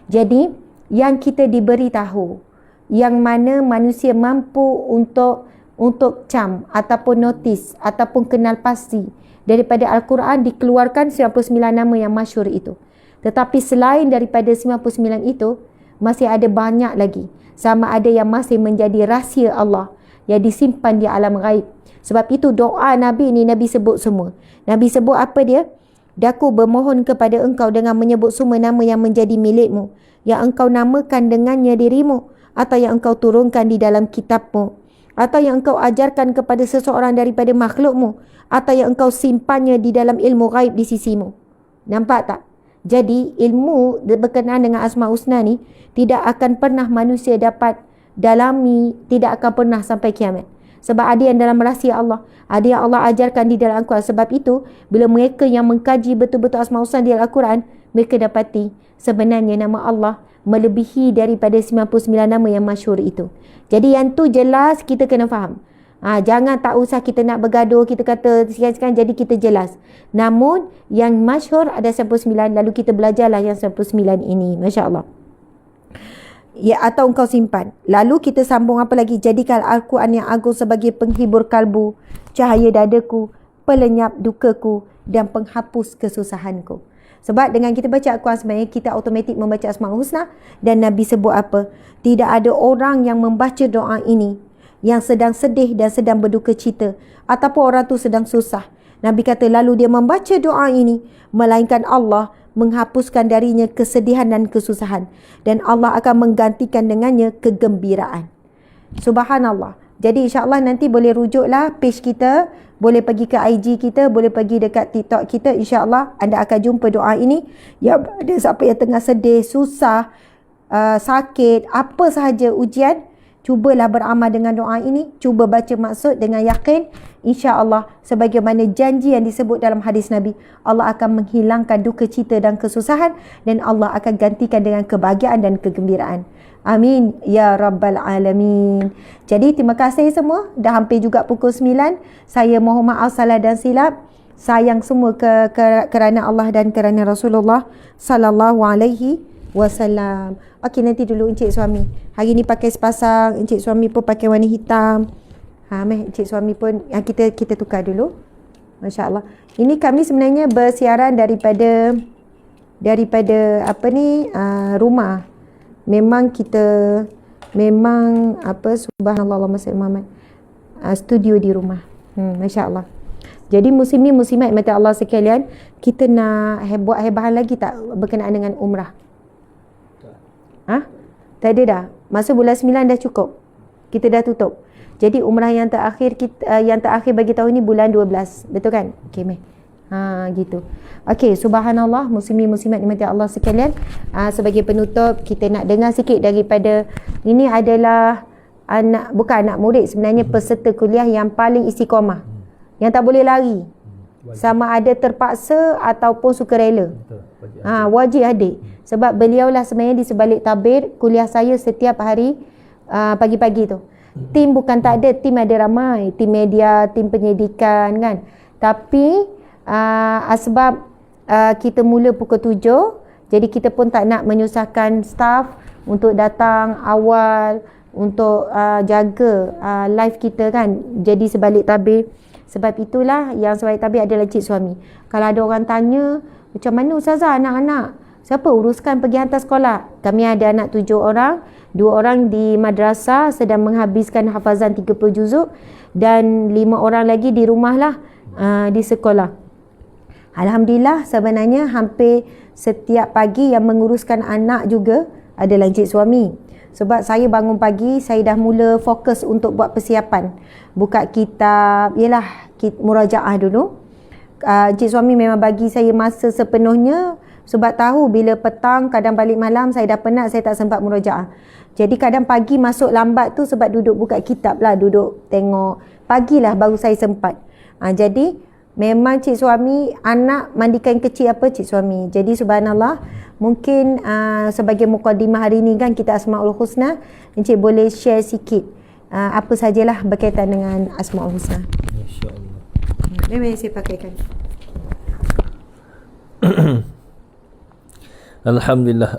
Jadi yang kita diberitahu, yang mana manusia mampu untuk cam ataupun notis ataupun kenal pasti daripada Al-Quran, dikeluarkan 99 nama yang masyhur itu. Tetapi selain daripada 99 itu, masih ada banyak lagi. Sama ada yang masih menjadi rahsia Allah yang disimpan di alam ghaib. Sebab itu doa Nabi ni Nabi sebut semua. Nabi sebut apa dia? Daku bermohon kepada engkau dengan menyebut semua nama yang menjadi milikmu, yang engkau namakan dengannya dirimu, atau yang engkau turunkan di dalam kitabmu, atau yang engkau ajarkan kepada seseorang daripada makhlukmu, atau yang engkau simpannya di dalam ilmu ghaib di sisimu. Nampak tak? Jadi ilmu berkenaan dengan Asmaul Husna ni tidak akan pernah manusia dapat dalami, tidak akan pernah sampai kiamat. Sebab ada yang dalam rahsia Allah, ada yang Allah ajarkan di dalam Al-Quran. Sebab itu bila mereka yang mengkaji betul-betul Asmaul Husna di Al-Quran, mereka dapati sebenarnya nama Allah melebihi daripada 99 nama yang masyhur itu. Jadi yang tu jelas kita kena faham. Jangan tak usah kita nak bergaduh, kita kata sekian-sekian, jadi kita jelas. Namun yang masyhur ada 99, lalu kita belajarlah yang 99 ini. Masya Allah. Ya, atau engkau simpan. Lalu kita sambung apa lagi? Jadikan Al-Quran yang agung sebagai penghibur kalbu, cahaya dadaku, pelenyap dukaku, dan penghapus kesusahanku. Sebab dengan kita baca Al-Quran sebenarnya kita automatik membaca Asmaul Husna. Dan Nabi sebut apa? Tidak ada orang yang membaca doa ini yang sedang sedih dan sedang berduka cita, ataupun orang tu sedang susah. Nabi kata lalu dia membaca doa ini, melainkan Allah menghapuskan darinya kesedihan dan kesusahan, dan Allah akan menggantikan dengannya kegembiraan. Subhanallah. Jadi insyaAllah nanti boleh rujuklah page kita, boleh pergi ke IG kita, boleh pergi dekat TikTok kita. InsyaAllah anda akan jumpa doa ini. Ya, ada siapa yang tengah sedih, susah, sakit, apa sahaja ujian, cubalah beramal dengan doa ini. Cuba baca maksud dengan yakin. InsyaAllah sebagaimana janji yang disebut dalam hadis Nabi, Allah akan menghilangkan duka cita dan kesusahan, dan Allah akan gantikan dengan kebahagiaan dan kegembiraan. Amin ya rabbal alamin. Jadi terima kasih semua. Dah hampir juga pukul 9. Saya mohon maaf salah dan silap. Sayang semua kerana Allah dan kerana Rasulullah sallallahu alaihi wasallam. Okey, nanti dulu encik suami. Hari ni pakai sepasang, encik suami pun pakai warna hitam. Encik suami pun kita tukar dulu. Masya-Allah. Ini kami sebenarnya bersiaran daripada rumah. Memang subhanallah Allahumma salli Muhammad. Studio di rumah. Masya-Allah. Jadi musim ni musimat mata Allah sekalian, kita nak buat hebahan lagi tak berkenaan dengan umrah? Tak ada dah. Masa bulan 9 dah cukup. Kita dah tutup. Jadi umrah yang terakhir bagi tahun ni bulan 12. Betul kan? Okey, meh. Gitu. Okey, subhanallah, muslimin-muslimat dimati Allah sekalian. Sebagai penutup, kita nak dengar sikit daripada, ini adalah bukan anak murid, sebenarnya peserta kuliah yang paling istiqamah. Yang tak boleh lari. Sama ada terpaksa ataupun sukarela. Wajib hadir. Sebab beliaulah sebenarnya di sebalik tabir kuliah saya setiap hari pagi-pagi tu. Tim bukan tak ada, tim ada ramai, tim media, tim penyelidikan kan. Tapi sebab kita mula pukul 7, jadi kita pun tak nak menyusahkan staff untuk datang awal untuk jaga live kita kan. Jadi sebalik tabir. Sebab itulah yang sebalik tabir adalah encik suami. Kalau ada orang tanya, macam mana ustazah anak-anak? Siapa uruskan pergi hantar sekolah? Kami ada anak 7 orang. 2 orang di madrasah sedang menghabiskan hafazan 30 juzuk. Dan 5 orang lagi di rumah lah, di sekolah. Alhamdulillah, sebenarnya hampir setiap pagi yang menguruskan anak juga adalah encik suami. Sebab saya bangun pagi, saya dah mula fokus untuk buat persiapan. Buka kitab, murajaah dulu. Encik suami memang bagi saya masa sepenuhnya. Sebab tahu bila petang, kadang balik malam, saya dah penat, saya tak sempat murajaah. Jadi kadang pagi masuk lambat tu sebab duduk buka kitab lah, duduk tengok. Pagilah baru saya sempat. Jadi memang cik suami, anak mandikan kecil apa cik suami. Jadi subhanallah, mungkin sebagai mukadimah hari ni kan kita Asmaul Husna, encik boleh share sikit apa sajalah berkaitan dengan Asmaul Husna. InsyaAllah. Memang saya pakaikan. Alhamdulillah,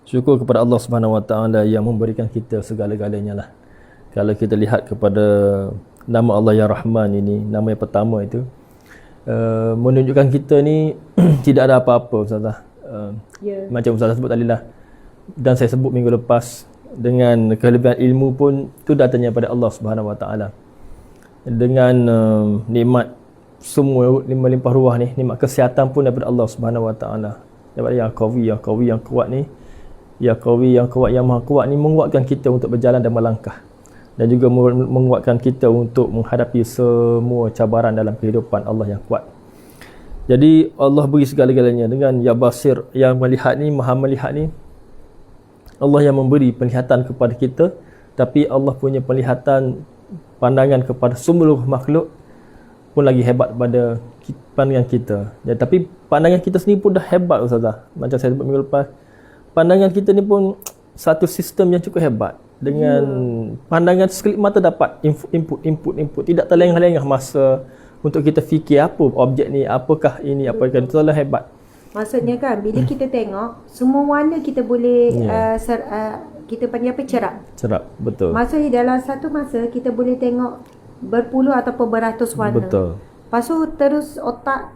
syukur kepada Allah Subhanahu Wa Taala yang memberikan kita segala-galanya lah. Kalau kita lihat kepada nama Allah yang Rahman ini, nama yang pertama itu, menunjukkan kita ni tidak ada apa-apa ustazah. Macam ustazah sebut tadi lah, dan saya sebut minggu lepas, dengan kelebihan ilmu pun itu datangnya pada Allah Subhanahu Wa Taala. Dengan nikmat semua melimpah ruah ni, nikmat kesihatan pun daripada Allah Subhanahu Wa Taala. Daripada yang qawi yang kuat ni, yang qawi yang kuat yang maha kuat ni menguatkan kita untuk berjalan dan melangkah, dan juga menguatkan kita untuk menghadapi semua cabaran dalam kehidupan Allah yang kuat. Jadi Allah beri segala-galanya dengan ya basir, yang melihat ni, maha melihat ni. Allah yang memberi penglihatan kepada kita, tapi Allah punya penglihatan, pandangan kepada seluruh makhluk pun lagi hebat pada pandangan kita. Ya, tapi pandangan kita sendiri pun dah hebat ustazah. Macam saya sebut minggu lepas, pandangan kita ni pun satu sistem yang cukup hebat. Dengan pandangan sekelip mata dapat input, tidak terlengah-lengah masa untuk kita fikir apa objek ni, apakah ini, apakah itu. Itulah hebat. Maksudnya kan, bila kita tengok, semua warna kita boleh kita panggil apa, cerap, betul. Maksudnya dalam satu masa kita boleh tengok berpuluh ataupun beratus warna. Betul. Lepas tu terus otak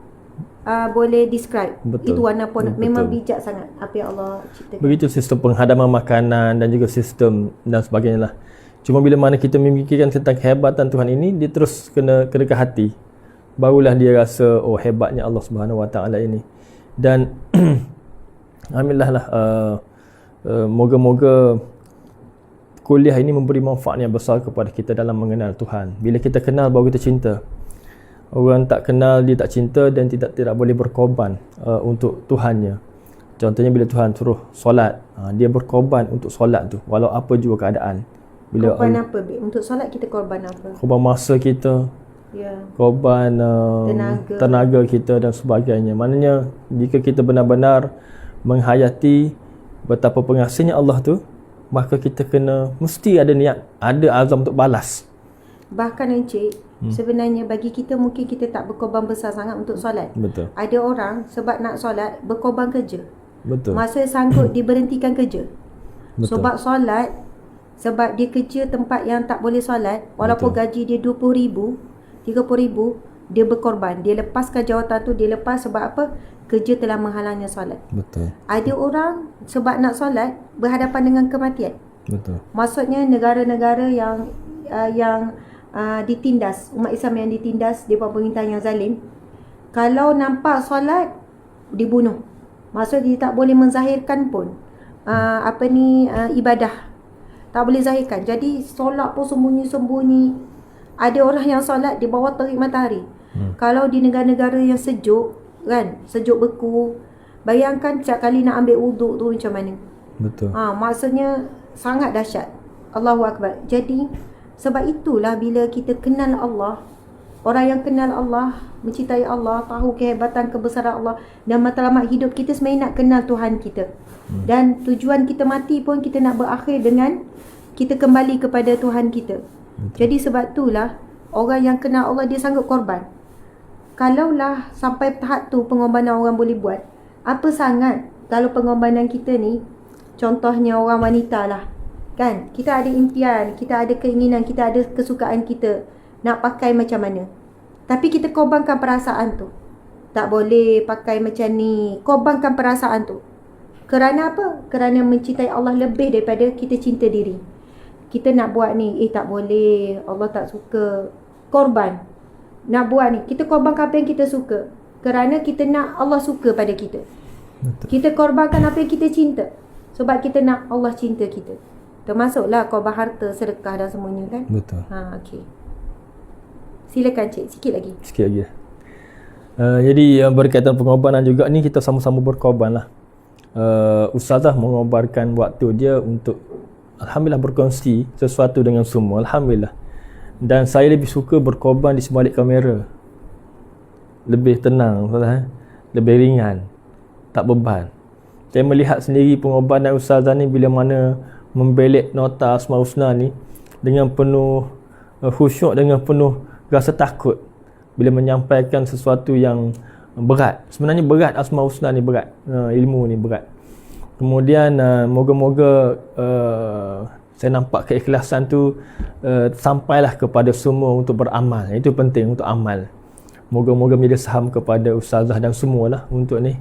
boleh describe. Betul. Itu warna pun Betul. memang bijak sangat apa yang Allah ciptakan. Begitu sistem penghadaman makanan dan juga sistem dan sebagainya lah. Cuma bila mana kita memikirkan tentang kehebatan Tuhan ini, dia terus kena ke hati. Barulah dia rasa, oh hebatnya Allah Subhanahu Wa Taala ini. Dan alhamdulillah lah, moga-moga kuliah ini memberi manfaat yang besar kepada kita dalam mengenal Tuhan. Bila kita kenal, baru kita cinta. Orang tak kenal, dia tak cinta dan tidak boleh berkorban untuk Tuhannya. Contohnya bila Tuhan suruh solat, dia berkorban untuk solat tu, walau apa juga keadaan. Bila korban apa? Untuk solat kita korban apa? Korban masa kita, korban tenaga kita dan sebagainya. Maknanya jika kita benar-benar menghayati betapa pengasihnya Allah tu, maka kita mesti ada niat, ada azam untuk balas. Bahkan encik, sebenarnya bagi kita mungkin kita tak berkorban besar sangat untuk solat. Betul. Ada orang sebab nak solat berkorban kerja. Betul. Maksudnya sanggup diberhentikan kerja. Betul. Sebab solat, sebab dia kerja tempat yang tak boleh solat, walaupun gaji dia 20,000, 30,000, dia berkorban. Dia lepaskan jawatan tu, dia lepas sebab apa? Kerja telah menghalangnya solat. Betul. Ada orang sebab nak solat berhadapan dengan kematian. Betul. Maksudnya negara-negara yang ditindas, umat Islam yang ditindas di bawah pemerintahan yang zalim, kalau nampak solat dibunuh. Maksud dia tak boleh menzahirkan pun ibadah. Tak boleh zahirkan. Jadi solat pun sembunyi-sembunyi. Ada orang yang solat di bawah terik matahari. Kalau di negara-negara yang sejuk kan, sejuk beku, bayangkan setiap kali nak ambil wuduk tu macam mana. Betul. Maksudnya sangat dahsyat. Allahu Akbar. Jadi sebab itulah bila kita kenal Allah, orang yang kenal Allah, mencintai Allah, tahu kehebatan kebesaran Allah dan matlamat hidup kita, sebenarnya nak kenal Tuhan kita. Dan tujuan kita mati pun kita nak berakhir dengan kita kembali kepada Tuhan kita. Jadi sebab itulah orang yang kenal Allah dia sanggup korban. Kalaulah sampai tahap tu pengorbanan orang boleh buat, apa sangat kalau pengorbanan kita ni, contohnya orang wanita lah kan, kita ada impian, kita ada keinginan, kita ada kesukaan kita nak pakai macam mana, tapi kita korbankan perasaan tu. Tak boleh pakai macam ni, korbankan perasaan tu. Kerana apa? Kerana mencintai Allah lebih daripada kita cinta diri. Kita nak buat ni, tak boleh, Allah tak suka. Korban. Nak buat ni, kita korbankan apa yang kita suka. Kerana kita nak Allah suka pada kita. Betul. Kita korbankan apa yang kita cinta. Sebab kita nak Allah cinta kita. Termasuklah korban harta, sedekah dan semuanya kan. Betul. Okey. Silakan cik, sikit lagi. Sikit lagi. Jadi berkaitan pengorbanan juga ni, kita sama-sama berkorban lah. Ustazah mengorbankan waktu dia untuk alhamdulillah berkongsi sesuatu dengan semua, alhamdulillah. Dan saya lebih suka berkorban di sebalik kamera. Lebih tenang, lebih ringan, tak beban. Saya melihat sendiri pengorbanan ustazah ni bila mana membelek nota Asmaul Husna ni dengan penuh khusyuk, dengan penuh rasa takut bila menyampaikan sesuatu yang berat. Sebenarnya berat Asmaul Husna ni, berat. Ilmu ni berat. Kemudian moga-moga saya nampak keikhlasan tu sampailah kepada semua untuk beramal. Itu penting, untuk amal. Moga-moga menjadi saham kepada ustazah dan semualah untuk ni.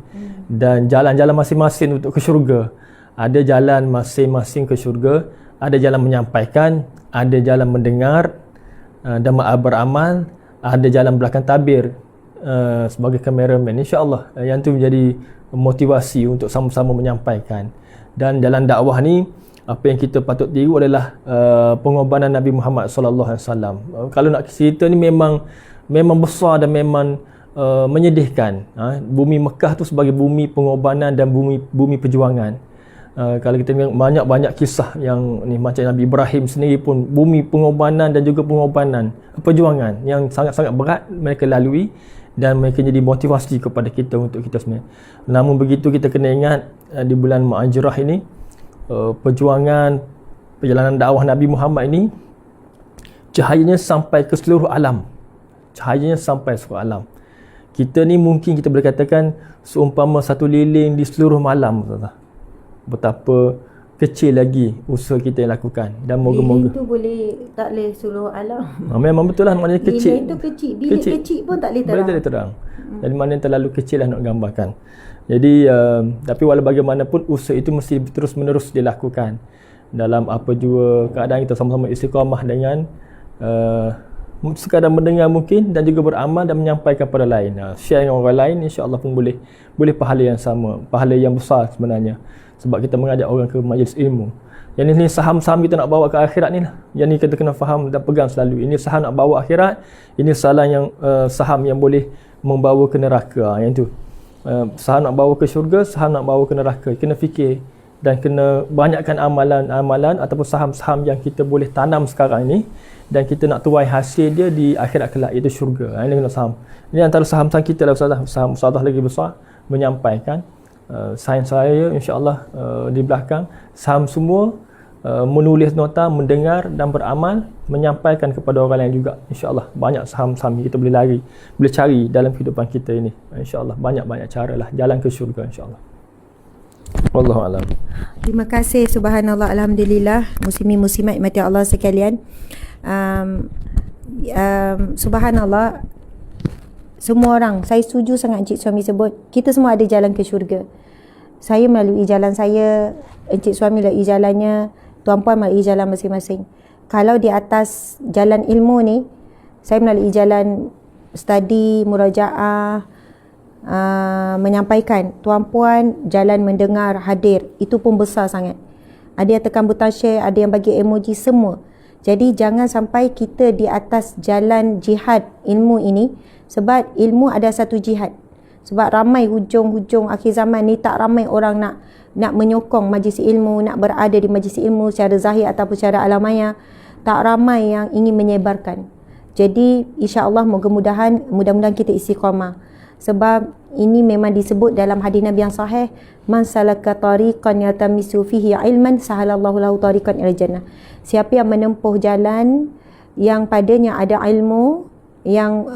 Dan jalan-jalan masing-masing untuk ke syurga. Ada jalan masing-masing ke syurga, ada jalan menyampaikan, ada jalan mendengar dan beramal, ada jalan belakang tabir sebagai kameraman. InsyaAllah yang tu menjadi motivasi untuk sama-sama menyampaikan. Dan jalan dakwah ni, apa yang kita patut tiru adalah pengorbanan Nabi Muhammad sallallahu alaihi wasallam. Kalau nak cerita ni memang besar dan memang menyedihkan. Bumi Mekah tu sebagai bumi pengorbanan dan bumi perjuangan. Kalau kita tengok banyak-banyak kisah yang ni, macam Nabi Ibrahim sendiri pun bumi pengorbanan dan juga pengorbanan perjuangan yang sangat-sangat berat mereka lalui, dan mereka jadi motivasi kepada kita untuk kita sebenarnya. Namun begitu kita kena ingat di bulan Mu'ajirah ini, perjuangan perjalanan dakwah Nabi Muhammad ini cahayanya sampai ke seluruh alam. Cahayanya sampai seluruh alam. Kita ni mungkin kita boleh katakan seumpama satu lilin di seluruh malam. Betapa kecil lagi usaha kita yang lakukan, dan moga-moga lilin tu boleh tak boleh seluruh alam. Memang betul lah, maknanya kecil. Lilin tu kecil, bilik kecil pun tak boleh terang. Boleh terang. Jadi maknanya terlalu kecil lah nak gambarkan. Jadi tapi walau bagaimanapun usaha itu mesti terus menerus dilakukan. Dalam apa jua keadaan kita sama-sama istiqamah dengan sekadar mendengar mungkin, dan juga beramal dan menyampaikan kepada lain. Share dengan orang lain, insya-Allah pun boleh pahala yang sama, pahala yang besar sebenarnya. Sebab kita mengajak orang ke majlis ilmu. Yang ini saham-saham kita nak bawa ke akhirat ni lah. Yang ni kita kena faham dan pegang selalu. Ini saham nak bawa akhirat, ini saham yang boleh membawa ke neraka. Yang tu. Saham nak bawa ke syurga, saham nak bawa ke neraka. Kena fikir dan kena banyakkan amalan-amalan ataupun saham-saham yang kita boleh tanam sekarang ini, dan kita nak tuai hasil dia di akhirat kelak, iaitu syurga. Ini kena saham. Ini antara saham-saham kita lah ustazah. Saham ustazah lagi besar menyampaikan. Sains saya insya-Allah di belakang, saham semua menulis nota, mendengar dan beramal, menyampaikan kepada orang lain juga. InsyaAllah banyak saham-saham kita boleh cari dalam kehidupan kita ini. InsyaAllah banyak-banyak cara lah jalan ke syurga insyaAllah. Wallahu alam. Terima kasih, subhanallah, alhamdulillah, muslimin muslimat mati Allah sekalian. Subhanallah, semua orang, saya setuju sangat Encik Suami sebut, kita semua ada jalan ke syurga. Saya melalui jalan saya, Encik Suami melalui jalannya, Tuan Puan melalui jalan masing-masing. Kalau di atas jalan ilmu ni, saya melalui jalan study, murajaah, menyampaikan. Tuan Puan jalan mendengar, hadir, itu pun besar sangat. Ada yang tekan butang share, ada yang bagi emoji, semua. Jadi jangan sampai kita di atas jalan jihad ilmu ini, sebab ilmu ada satu jihad. Sebab ramai hujung-hujung akhir zaman ni, tak ramai orang nak menyokong majlis ilmu, nak berada di majlis ilmu secara zahir ataupun secara alamiah. Tak ramai yang ingin menyebarkan. Jadi insya-Allah mudah-mudahan kita istiqamah. Sebab ini memang disebut dalam hadis Nabi yang sahih, man salaka tariqan yatamisu fihi ilman sahalallahu lahu tariqan ila jannah. Siapa yang menempuh jalan yang padanya ada ilmu, yang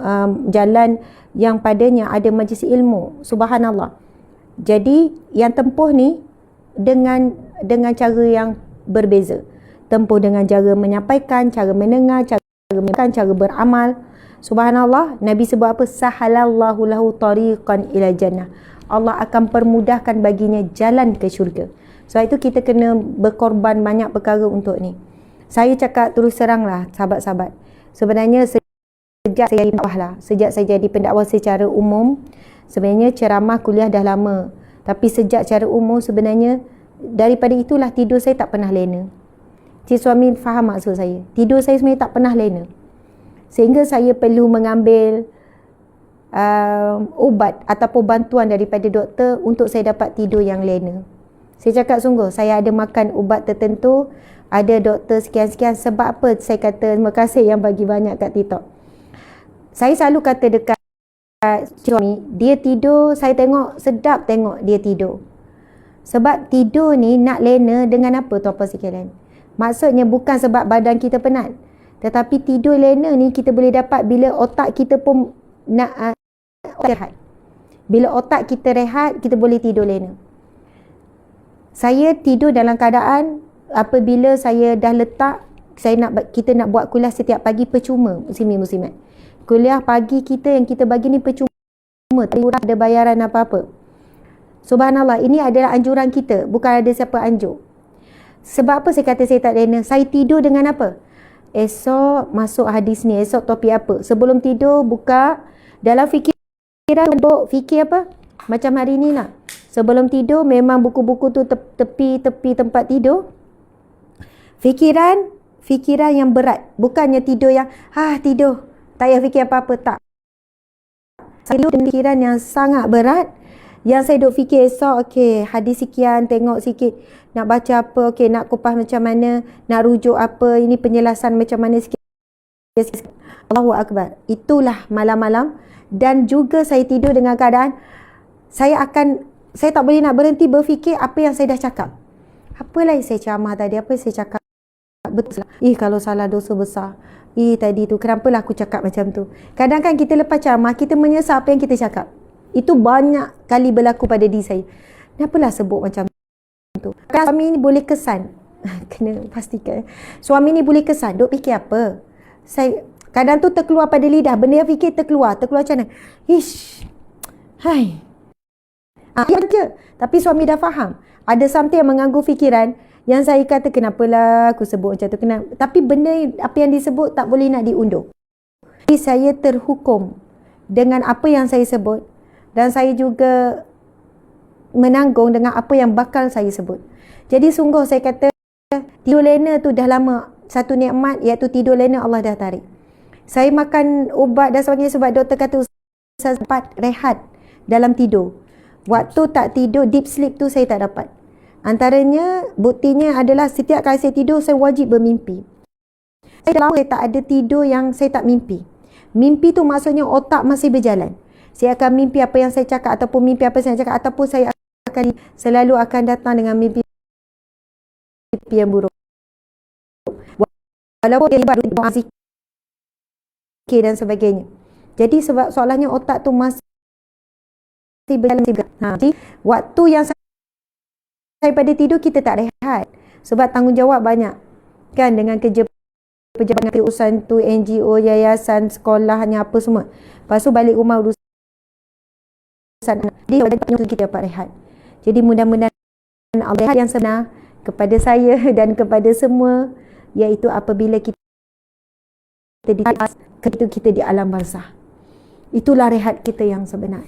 jalan yang padanya ada majlis ilmu, subhanallah. Jadi yang tempuh ni dengan cara yang berbeza. Tempuh dengan cara menyampaikan, cara mendengar, cara beramal. Subhanallah, Nabi sebut apa? Sahalallahu lahu tariqan ila jannah. Allah akan permudahkan baginya jalan ke syurga. Sebab itu kita kena berkorban banyak perkara untuk ni. Saya cakap terus teranglah sahabat-sahabat. Sebenarnya sejak saya jadi pendakwah secara umum, sebenarnya ceramah kuliah dah lama. Tapi sejak secara umum sebenarnya daripada itulah tidur saya tak pernah lena. Cik Suami faham maksud saya. Tidur saya sebenarnya tak pernah lena. Sehingga saya perlu mengambil ubat ataupun bantuan daripada doktor untuk saya dapat tidur yang lena. Saya cakap sungguh, saya ada makan ubat tertentu, ada doktor sekian-sekian. Sebab apa saya kata terima kasih yang bagi banyak kat TikTok. Saya selalu kata dekat suami, dia tidur, saya tengok sedap tengok dia tidur. Sebab tidur ni nak lena dengan apa tuan-puan sekalian? Maksudnya bukan sebab badan kita penat. Tetapi tidur lena ni kita boleh dapat bila otak kita pun nak rehat. Bila otak kita rehat, kita boleh tidur lena. Saya tidur dalam keadaan apabila saya dah letak, kita nak buat kuliah setiap pagi percuma, muslimin muslimat. Kuliah pagi kita yang kita bagi ni percuma, tak ada bayaran apa-apa. Subhanallah, ini adalah anjuran kita, bukan ada siapa anjur. Sebab apa saya kata saya tak lena? Saya tidur dengan apa? Esok masuk hadis ni, esok topik apa? Sebelum tidur buka dalam fikiran, fikir apa? Macam hari ni lah. Sebelum tidur memang buku-buku tu tepi tempat tidur. Fikiran yang berat. Bukannya tidur yang tidur, tak payah fikir apa-apa, tak. Saya tidur dengan fikiran yang sangat berat. Yang saya duk fikir esok, okey, hadis sekian, tengok sikit, nak baca apa, okey, nak kupas macam mana, nak rujuk apa, ini penjelasan macam mana sikit. Allahu Akbar. Itulah malam-malam. Dan juga saya tidur dengan keadaan saya tak boleh nak berhenti berfikir apa yang saya dah cakap. Apalah yang saya ceramah tadi, apa yang saya cakap betul lah. Kalau salah dosa besar. Tadi tu, kenapalah aku cakap macam tu. Kadang kan kita lepas ceramah, kita menyesal apa yang kita cakap. Itu banyak kali berlaku pada diri saya. Kenapalah sebut macam tu. Kadang suami ni boleh kesan. Kena pastikan. Suami ni boleh kesan. Duk fikir apa? Kadang tu terkeluar pada lidah. Benda yang fikir terkeluar. Terkeluar macam mana? Hai. Ya je. Tapi suami dah faham. Ada something yang mengganggu fikiran. Yang saya kata kenapalah aku sebut macam tu. Tapi benda apa yang disebut tak boleh nak diundur. Jadi saya terhukum dengan apa yang saya sebut. Dan saya juga menanggung dengan apa yang bakal saya sebut. Jadi sungguh saya kata tidur lena tu dah lama satu nikmat, iaitu tidur lena Allah dah tarik. Saya makan ubat dan sebagainya sebab doktor kata Ustaz sempat rehat dalam tidur. Waktu tak tidur, deep sleep tu saya tak dapat. Antaranya buktinya adalah setiap kali saya tidur saya wajib bermimpi. Saya tak ada tidur yang saya tak mimpi. Mimpi tu maksudnya otak masih berjalan. Saya akan mimpi apa yang saya cakap ataupun mimpi apa yang saya cakap, ataupun saya akan selalu akan datang dengan mimpi yang buruk. Walaupun dia zikir dan sebagainya. Jadi sebab soalannya otak tu masih berjalan. Jadi waktu yang pada tidur kita tak rehat. Sebab tanggungjawab banyak. Kan dengan kerja pejabat urusan tu, NGO, yayasan, sekolahnya apa semua. Lepas tu balik rumah urusan anak. Jadi kita dapat rehat. Jadi mudah-mudahan Allah yang sebenar kepada saya dan kepada semua, iaitu apabila kita di alam barzah. Itulah rehat kita yang sebenar.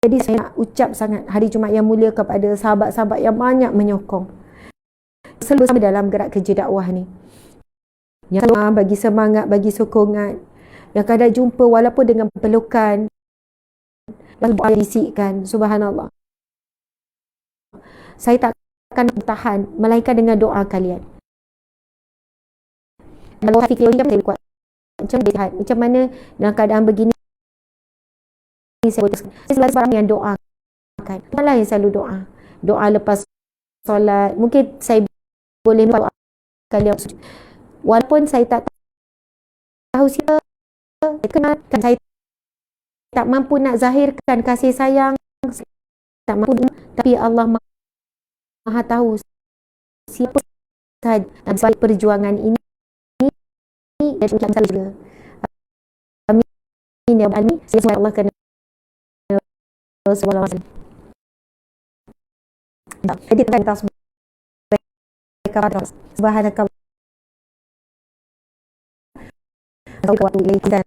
Jadi saya nak ucap sangat hari Jumaat yang mulia kepada sahabat-sahabat yang banyak menyokong selalu bersama dalam gerak kerja dakwah ni. Yang bagi semangat, bagi sokongan. Yang kadang jumpa walaupun dengan pelukan, yang bisikkan, subhanallah. Saya tak akan bertahan melainkan dengan doa kalian. Kalau hati kalian saya kuat. Macam mana dalam keadaan begini saya selalu barang yang doakan. Malah yang selalu doa. Doa lepas solat. Mungkin saya boleh doa kalian. Walaupun saya tak tahu siapa, saya tak mampu nak zahirkan kasih sayang, tak mampu, tapi Allah Maha tahu siapa sahaja dalam balik perjuangan ini dan kita juga. Amin ya Rabbal alamin. Semoga Allah kena Rasulullah SAW. Jadi kita subhanaka wa atubu ilaik.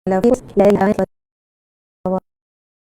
La